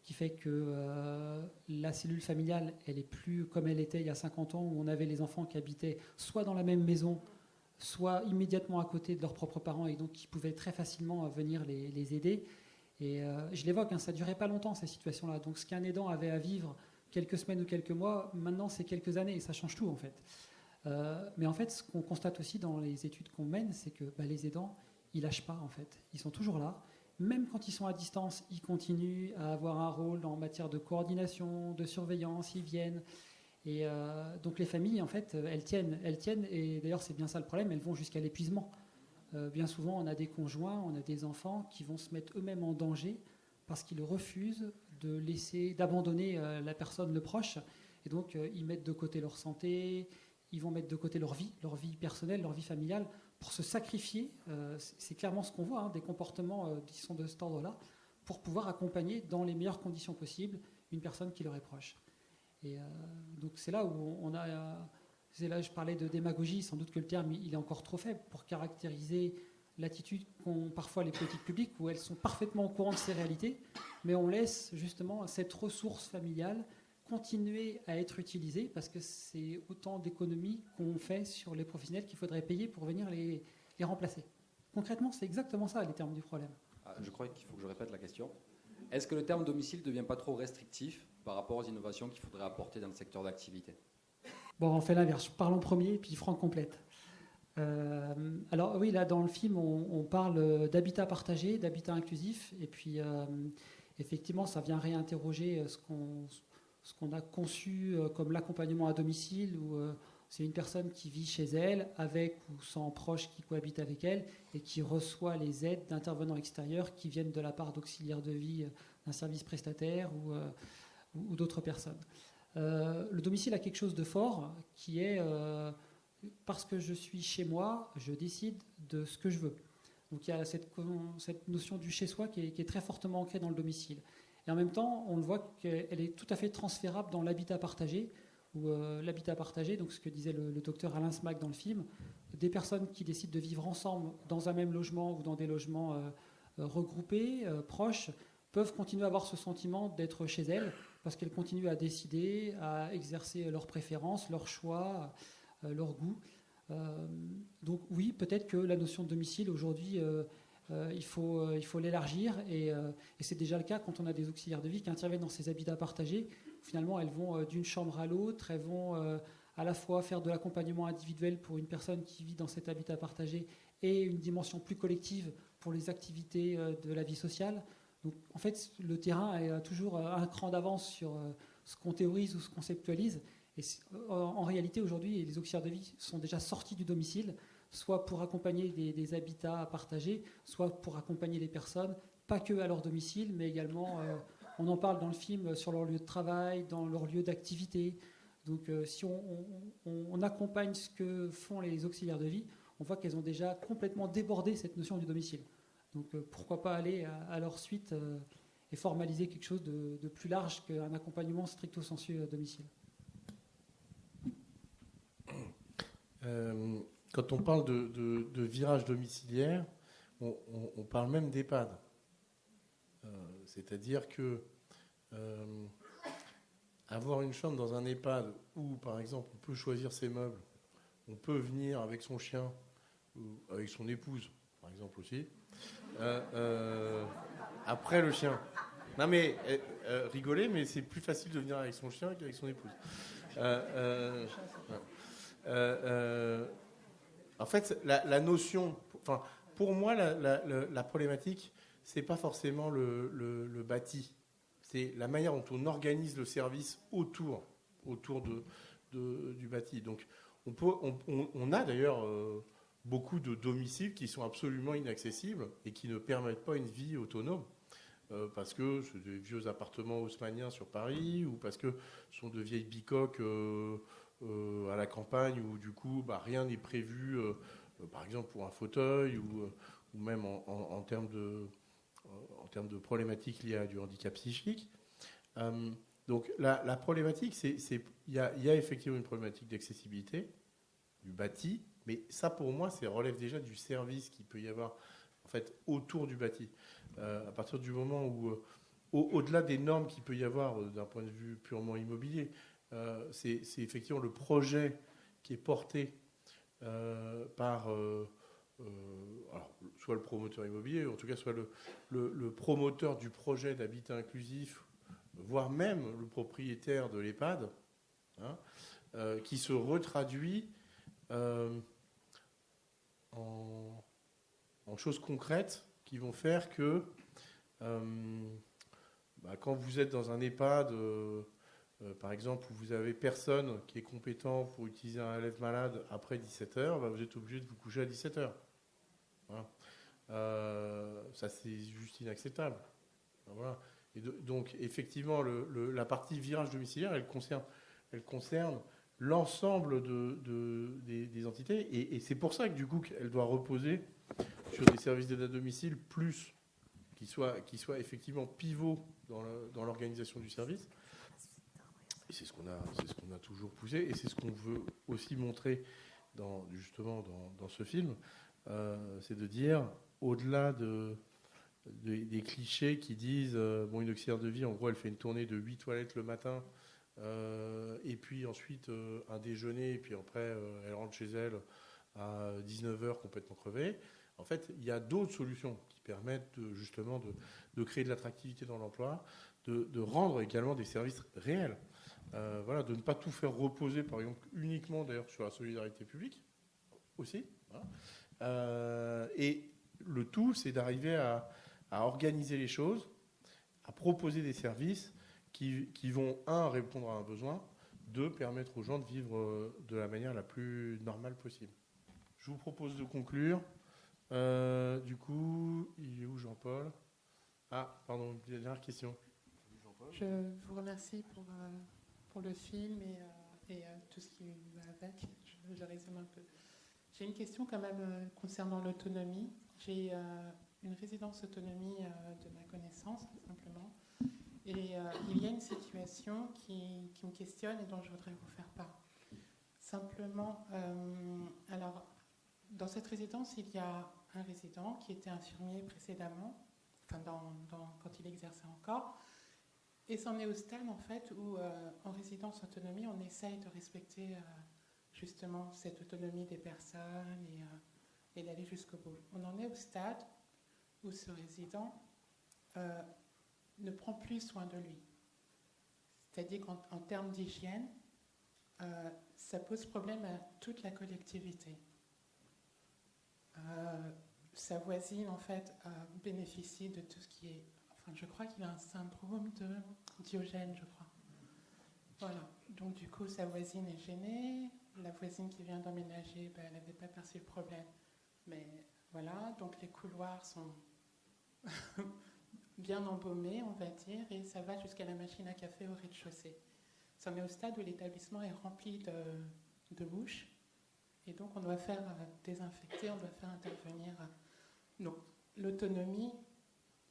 qui fait que la cellule familiale, elle est plus comme elle était il y a 50 ans, où on avait les enfants qui habitaient soit dans la même maison, soit immédiatement à côté de leurs propres parents, et donc qui pouvaient très facilement venir les aider. Et je l'évoque, ça ne durait pas longtemps, ces situations-là. Donc ce qu'un aidant avait à vivre quelques semaines ou quelques mois, maintenant c'est quelques années, et ça change tout en fait. Mais en fait, ce qu'on constate aussi dans les études qu'on mène, c'est que les aidants, ils lâchent pas en fait. Ils sont toujours là. Même quand ils sont à distance, ils continuent à avoir un rôle en matière de coordination, de surveillance, ils viennent. Et donc les familles, en fait, elles tiennent. Et d'ailleurs, c'est bien ça le problème, elles vont jusqu'à l'épuisement. Bien souvent, on a des conjoints, on a des enfants qui vont se mettre eux-mêmes en danger parce qu'ils refusent d'abandonner la personne, le proche. Et donc, ils mettent de côté leur santé, ils vont mettre de côté leur vie personnelle, leur vie familiale, pour se sacrifier. C'est clairement ce qu'on voit, des comportements qui sont de cet ordre-là, pour pouvoir accompagner dans les meilleures conditions possibles une personne qui leur est proche. Et donc c'est là où on a... c'est là je parlais de démagogie, sans doute que le terme il est encore trop faible pour caractériser l'attitude qu'ont parfois les politiques publiques, où elles sont parfaitement au courant de ces réalités, mais on laisse justement cette ressource familiale continuer à être utilisée, parce que c'est autant d'économies qu'on fait sur les professionnels qu'il faudrait payer pour venir les remplacer. Concrètement, c'est exactement ça les termes du problème. Je crois qu'il faut que je répète la question. Est-ce que le terme domicile ne devient pas trop restrictif par rapport aux innovations qu'il faudrait apporter dans le secteur d'activité ? Bon, on fait l'inverse. Parlons premier, puis Franck complète. Alors oui, là dans le film, on parle d'habitat partagé, d'habitat inclusif, et puis effectivement, ça vient réinterroger ce qu'on a conçu comme l'accompagnement à domicile, où c'est une personne qui vit chez elle, avec ou sans proche qui cohabite avec elle, et qui reçoit les aides d'intervenants extérieurs qui viennent de la part d'auxiliaires de vie d'un service prestataire ou d'autres personnes. Le domicile a quelque chose de fort qui est, parce que je suis chez moi, je décide de ce que je veux. Donc il y a cette notion du chez-soi qui est très fortement ancrée dans le domicile. Et en même temps, on le voit qu'elle est tout à fait transférable dans l'habitat partagé, où l'habitat partagé, donc ce que disait le docteur Alain Smack dans le film, des personnes qui décident de vivre ensemble dans un même logement ou dans des logements regroupés, proches, peuvent continuer à avoir ce sentiment d'être chez elles, parce qu'elles continuent à décider, à exercer leurs préférences, leurs choix, leurs goûts. Donc oui, peut-être que la notion de domicile, aujourd'hui, il faut l'élargir, et c'est déjà le cas quand on a des auxiliaires de vie qui interviennent dans ces habitats partagés. Finalement, elles vont d'une chambre à l'autre, elles vont à la fois faire de l'accompagnement individuel pour une personne qui vit dans cet habitat partagé et une dimension plus collective pour les activités de la vie sociale. Donc en fait, le terrain a toujours un cran d'avance sur ce qu'on théorise ou ce qu'on conceptualise. Et en réalité, aujourd'hui, les auxiliaires de vie sont déjà sortis du domicile, soit pour accompagner des habitats partagés, soit pour accompagner les personnes, pas que à leur domicile, mais également, on en parle dans le film, sur leur lieu de travail, dans leur lieu d'activité. Donc si on accompagne ce que font les auxiliaires de vie, on voit qu'elles ont déjà complètement débordé cette notion du domicile. Donc pourquoi pas aller à leur suite et formaliser quelque chose de plus large qu'un accompagnement stricto sensu à domicile. Quand on parle de virage domiciliaire, on parle même d'EHPAD. C'est-à-dire que avoir une chambre dans un EHPAD où, par exemple, on peut choisir ses meubles, on peut venir avec son chien ou avec son épouse, par exemple aussi, après le chien. Non mais rigolez, mais c'est plus facile de venir avec son chien qu'avec son épouse. En fait, la notion, enfin, pour moi, la problématique, c'est pas forcément le bâti, c'est la manière dont on organise le service autour du bâti. Donc, on a d'ailleurs beaucoup de domiciles qui sont absolument inaccessibles et qui ne permettent pas une vie autonome. Parce que c'est des vieux appartements haussmanniens sur Paris, ou parce que ce sont de vieilles bicoques à la campagne, où du coup rien n'est prévu, par exemple pour un fauteuil, ou même en termes de problématiques liées à du handicap psychique. Donc la problématique, il y a effectivement une problématique d'accessibilité du bâti, mais ça pour moi, ça relève déjà du service qu'il peut y avoir en fait autour du bâti. À partir du moment où, au-delà des normes qu'il peut y avoir d'un point de vue purement immobilier, c'est effectivement le projet qui est porté par alors, soit le promoteur immobilier, ou en tout cas soit le promoteur du projet d'habitat inclusif, voire même le propriétaire de l'EHPAD, qui se retraduit en choses concrètes qui vont faire que quand vous êtes dans un EHPAD par exemple, où vous avez personne qui est compétent pour utiliser un élève malade après 17h, vous êtes obligé de vous coucher à 17h. Voilà. Ça, c'est juste inacceptable. Voilà. Et donc, effectivement, la partie virage domiciliaire, elle concerne l'ensemble des entités. Et c'est pour ça que, du coup, elle doit reposer sur des services d'aide à domicile plus qui soient effectivement pivots dans l'organisation du service. Et c'est ce qu'on a toujours poussé, et c'est ce qu'on veut aussi montrer justement dans ce film, c'est de dire, au-delà des clichés qui disent une auxiliaire de vie, en gros, elle fait une tournée de 8 toilettes le matin, et puis ensuite un déjeuner, et puis après elle rentre chez elle à 19h complètement crevée. En fait, il y a d'autres solutions qui permettent justement de créer de l'attractivité dans l'emploi, de rendre également des services réels. Voilà, de ne pas tout faire reposer, par exemple, uniquement d'ailleurs sur la solidarité publique aussi. Voilà. Et le tout, c'est d'arriver à organiser les choses, à proposer des services qui vont, répondre à un besoin, permettre aux gens de vivre de la manière la plus normale possible. Je vous propose de conclure. Du coup, il est où Jean-Paul? Ah, pardon, dernière question. Je vous remercie pour le film et tout ce qui va avec. Je résume un peu. J'ai une question quand même concernant l'autonomie. J'ai une résidence autonomie de ma connaissance, simplement. Et il y a une situation qui me questionne et dont je voudrais vous faire part. Simplement, alors, dans cette résidence, il y a un résident qui était infirmier précédemment, enfin quand il exerçait encore. Et c'en est au stade, en fait, où, en résidence autonomie, on essaye de respecter justement cette autonomie des personnes et d'aller jusqu'au bout. On en est au stade où ce résident ne prend plus soin de lui. C'est-à-dire qu'en termes d'hygiène, ça pose problème à toute la collectivité. Sa voisine, en fait, bénéficie de tout ce qui est... Je crois qu'il a un syndrome de Diogène, je crois. Voilà. Donc, du coup, sa voisine est gênée. La voisine qui vient d'emménager, elle n'avait pas perçu le problème. Mais voilà. Donc, les couloirs sont bien embaumés, on va dire, et ça va jusqu'à la machine à café au rez-de-chaussée. Ça en est au stade où l'établissement est rempli de mouches. Et donc, on doit faire désinfecter, on doit faire intervenir. Donc, l'autonomie,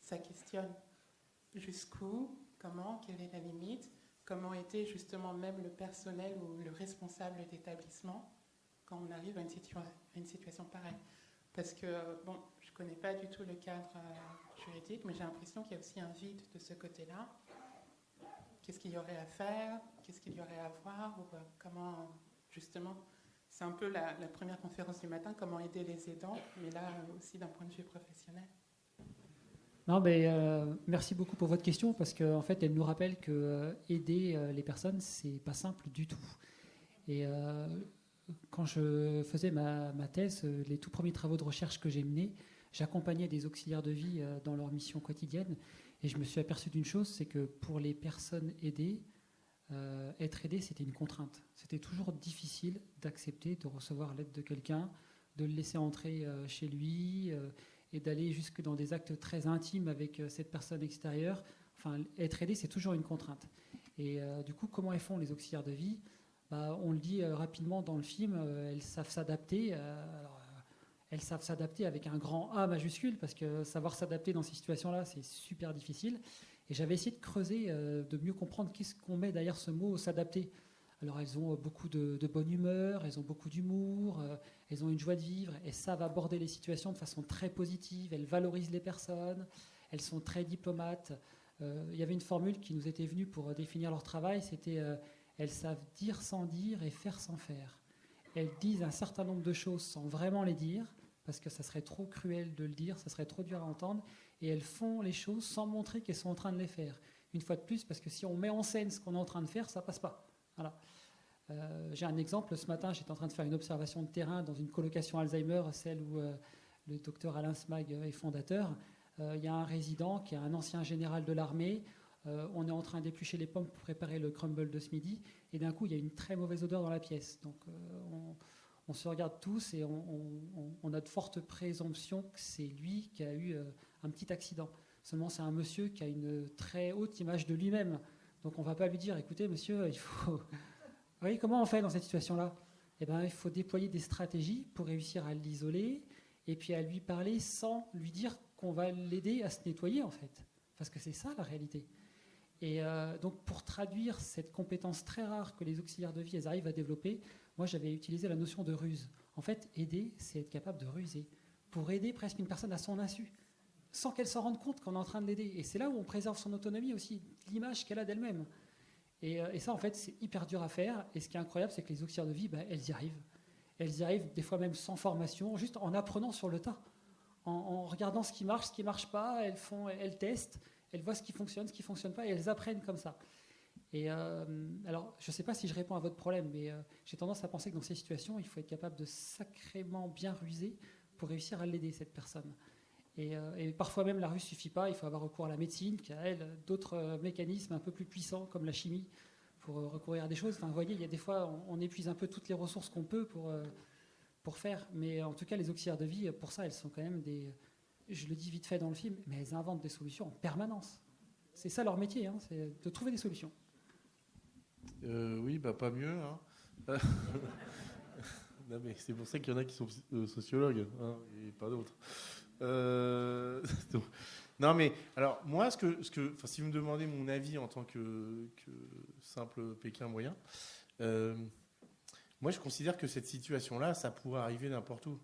ça questionne jusqu'où, comment, quelle est la limite, comment était justement même le personnel ou le responsable d'établissement quand on arrive à une situation pareille. Parce que, bon, je ne connais pas du tout le cadre juridique, mais j'ai l'impression qu'il y a aussi un vide de ce côté-là. Qu'est-ce qu'il y aurait à faire? Qu'est-ce qu'il y aurait à voir? Ou comment, justement, c'est un peu la première conférence du matin, comment aider les aidants, mais là aussi d'un point de vue professionnel. Non, mais merci beaucoup pour votre question, parce qu'en fait, elle nous rappelle que aider les personnes, c'est pas simple du tout. Et quand je faisais ma thèse, les tout premiers travaux de recherche que j'ai menés, j'accompagnais des auxiliaires de vie dans leur mission quotidienne, et je me suis aperçu d'une chose, c'est que pour les personnes aidées, être aidé, c'était une contrainte. C'était toujours difficile d'accepter de recevoir l'aide de quelqu'un, de le laisser entrer chez lui, et d'aller jusque dans des actes très intimes avec cette personne extérieure. Enfin, être aidé, c'est toujours une contrainte. Et du coup, comment elles font les auxiliaires de vie? On le dit rapidement dans le film, elles savent s'adapter. Elles savent s'adapter avec un grand A majuscule, parce que savoir s'adapter dans ces situations-là, c'est super difficile. Et j'avais essayé de creuser, de mieux comprendre qu'est-ce qu'on met derrière ce mot « s'adapter ». Alors, elles ont beaucoup de bonne humeur, elles ont beaucoup d'humour, elles ont une joie de vivre, elles savent aborder les situations de façon très positive, elles valorisent les personnes, elles sont très diplomates. Il y avait une formule qui nous était venue pour définir leur travail, c'était elles savent dire sans dire et faire sans faire. Elles disent un certain nombre de choses sans vraiment les dire, parce que ça serait trop cruel de le dire, ça serait trop dur à entendre, et elles font les choses sans montrer qu'elles sont en train de les faire. Une fois de plus, parce que si on met en scène ce qu'on est en train de faire, ça passe pas. Voilà. J'ai un exemple. Ce matin, j'étais en train de faire une observation de terrain dans une colocation Alzheimer, celle où le docteur Alain Smag est fondateur. Il y a un résident qui est un ancien général de l'armée. on est en train d'éplucher les pommes pour préparer le crumble de ce midi, et d'un coup, il y a une très mauvaise odeur dans la pièce. Donc, on se regarde tous et on a de fortes présomptions que c'est lui qui a eu un petit accident. Seulement, c'est un monsieur qui a une très haute image de lui-même. Donc, on ne va pas lui dire, écoutez, monsieur, il faut... Vous voyez, comment on fait dans cette situation-là ? Eh bien, il faut déployer des stratégies pour réussir à l'isoler et puis à lui parler sans lui dire qu'on va l'aider à se nettoyer, en fait. Parce que c'est ça, la réalité. Et donc, pour traduire cette compétence très rare que les auxiliaires de vie elles arrivent à développer, moi, j'avais utilisé la notion de ruse. En fait, aider, c'est être capable de ruser. Pour aider presque une personne à son insu, sans qu'elle s'en rende compte qu'on est en train de l'aider. Et c'est là où on préserve son autonomie aussi, l'image qu'elle a d'elle-même. Et ça, en fait, c'est hyper dur à faire. Et ce qui est incroyable, c'est que les auxiliaires de vie, elles y arrivent. Elles y arrivent des fois même sans formation, juste en apprenant sur le tas. En regardant ce qui marche pas, elles testent, elles voient ce qui fonctionne pas, et elles apprennent comme ça. Et alors, je ne sais pas si je réponds à votre problème, mais j'ai tendance à penser que dans ces situations, il faut être capable de sacrément bien ruser pour réussir à l'aider, cette personne. Et parfois même, la ruse ne suffit pas, il faut avoir recours à la médecine, qui a, elle, d'autres mécanismes un peu plus puissants, comme la chimie, pour recourir à des choses. Enfin, vous voyez, il y a des fois, on épuise un peu toutes les ressources qu'on peut pour faire. Mais en tout cas, les auxiliaires de vie, pour ça, elles sont quand même je le dis vite fait dans le film, mais elles inventent des solutions en permanence. C'est ça leur métier, hein, c'est de trouver des solutions. Oui, pas mieux. Hein. Non, mais c'est pour ça qu'il y en a qui sont sociologues, hein, et pas d'autres. Non, mais alors moi, si vous me demandez mon avis en tant que simple Pékin moyen, moi je considère que cette situation-là, ça pourrait arriver n'importe où.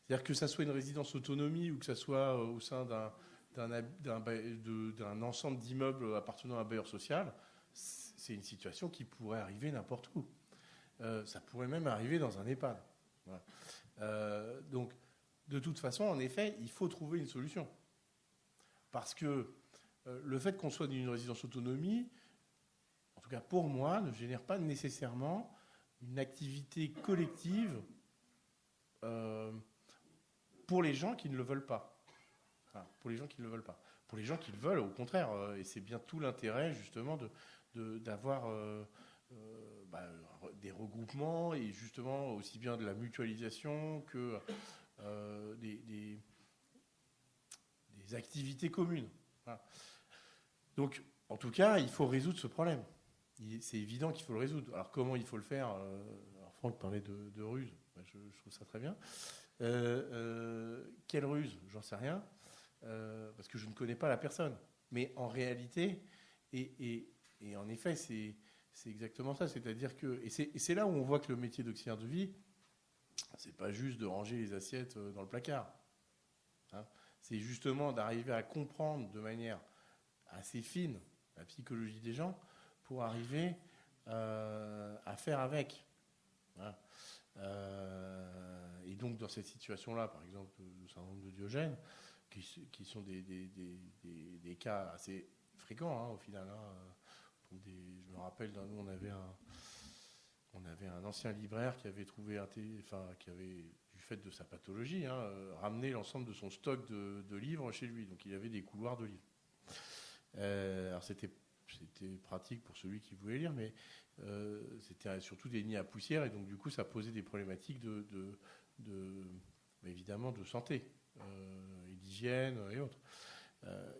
C'est-à-dire que ça soit une résidence autonomie ou que ça soit au sein d'un ensemble d'immeubles appartenant à un bailleur social, c'est une situation qui pourrait arriver n'importe où. Ça pourrait même arriver dans un EHPAD. Voilà. Donc, de toute façon, en effet, il faut trouver une solution. Parce que le fait qu'on soit dans une résidence autonomie, en tout cas pour moi, ne génère pas nécessairement une activité collective pour les gens qui ne le veulent pas. Enfin, pour les gens qui ne le veulent pas. Pour les gens qui le veulent, au contraire, et c'est bien tout l'intérêt justement d'avoir des regroupements et justement aussi bien de la mutualisation que des activités communes. Voilà. Donc, en tout cas, il faut résoudre ce problème. C'est évident qu'il faut le résoudre. Alors, comment il faut le faire ? Alors, Franck parlait de ruse. Je trouve ça très bien. Quelle ruse ? J'en sais rien. Parce que je ne connais pas la personne. Mais en réalité, et en effet, c'est exactement ça. C'est-à-dire que... Et c'est là où on voit que le métier d'auxiliaire de vie, c'est pas juste de ranger les assiettes dans le placard. Hein, c'est justement d'arriver à comprendre de manière assez fine la psychologie des gens pour arriver à faire avec. Voilà. Et donc dans cette situation-là, par exemple, le syndrome de Diogène, qui sont des cas assez fréquents au final. Hein, je me rappelle d'un nous, on avait un ancien libraire qui avait trouvé qui avait, du fait de sa pathologie, ramené l'ensemble de son stock de livres chez lui. Donc il avait des couloirs de livres. Alors c'était pratique pour celui qui voulait lire, mais c'était surtout des nids à poussière, et donc du coup ça posait des problématiques évidemment de santé, et d'hygiène et autres.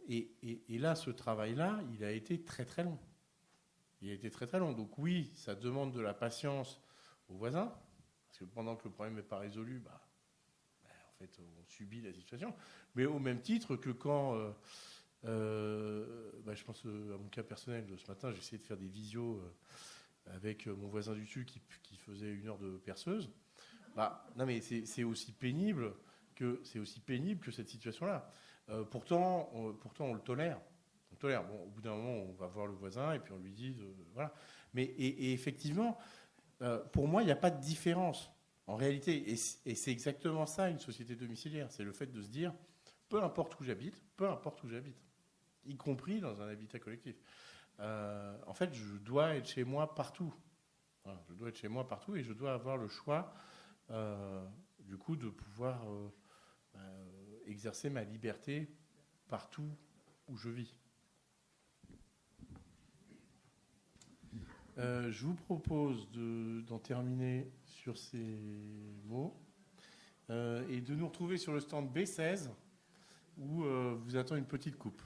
Et là, ce travail-là, il a été très très long. Il a été très très long. Donc oui, ça demande de la patience aux voisins, parce que pendant que le problème n'est pas résolu, en fait, on subit la situation. Mais au même titre que quand, je pense à mon cas personnel, ce matin, j'ai essayé de faire des visios avec mon voisin du dessus qui faisait 1 heure de perceuse. Non, mais c'est aussi pénible que cette situation-là. Pourtant, on le tolère. Bon, au bout d'un moment, on va voir le voisin et puis on lui dit voilà. Mais et effectivement, pour moi, il n'y a pas de différence en réalité. Et c'est exactement ça une société domiciliaire. C'est le fait de se dire peu importe où j'habite, y compris dans un habitat collectif. En fait, je dois être chez moi partout. Voilà, je dois être chez moi partout et je dois avoir le choix, du coup, de pouvoir exercer ma liberté partout où je vis. Je vous propose d'en terminer sur ces mots et de nous retrouver sur le stand B16 où vous attend une petite coupe.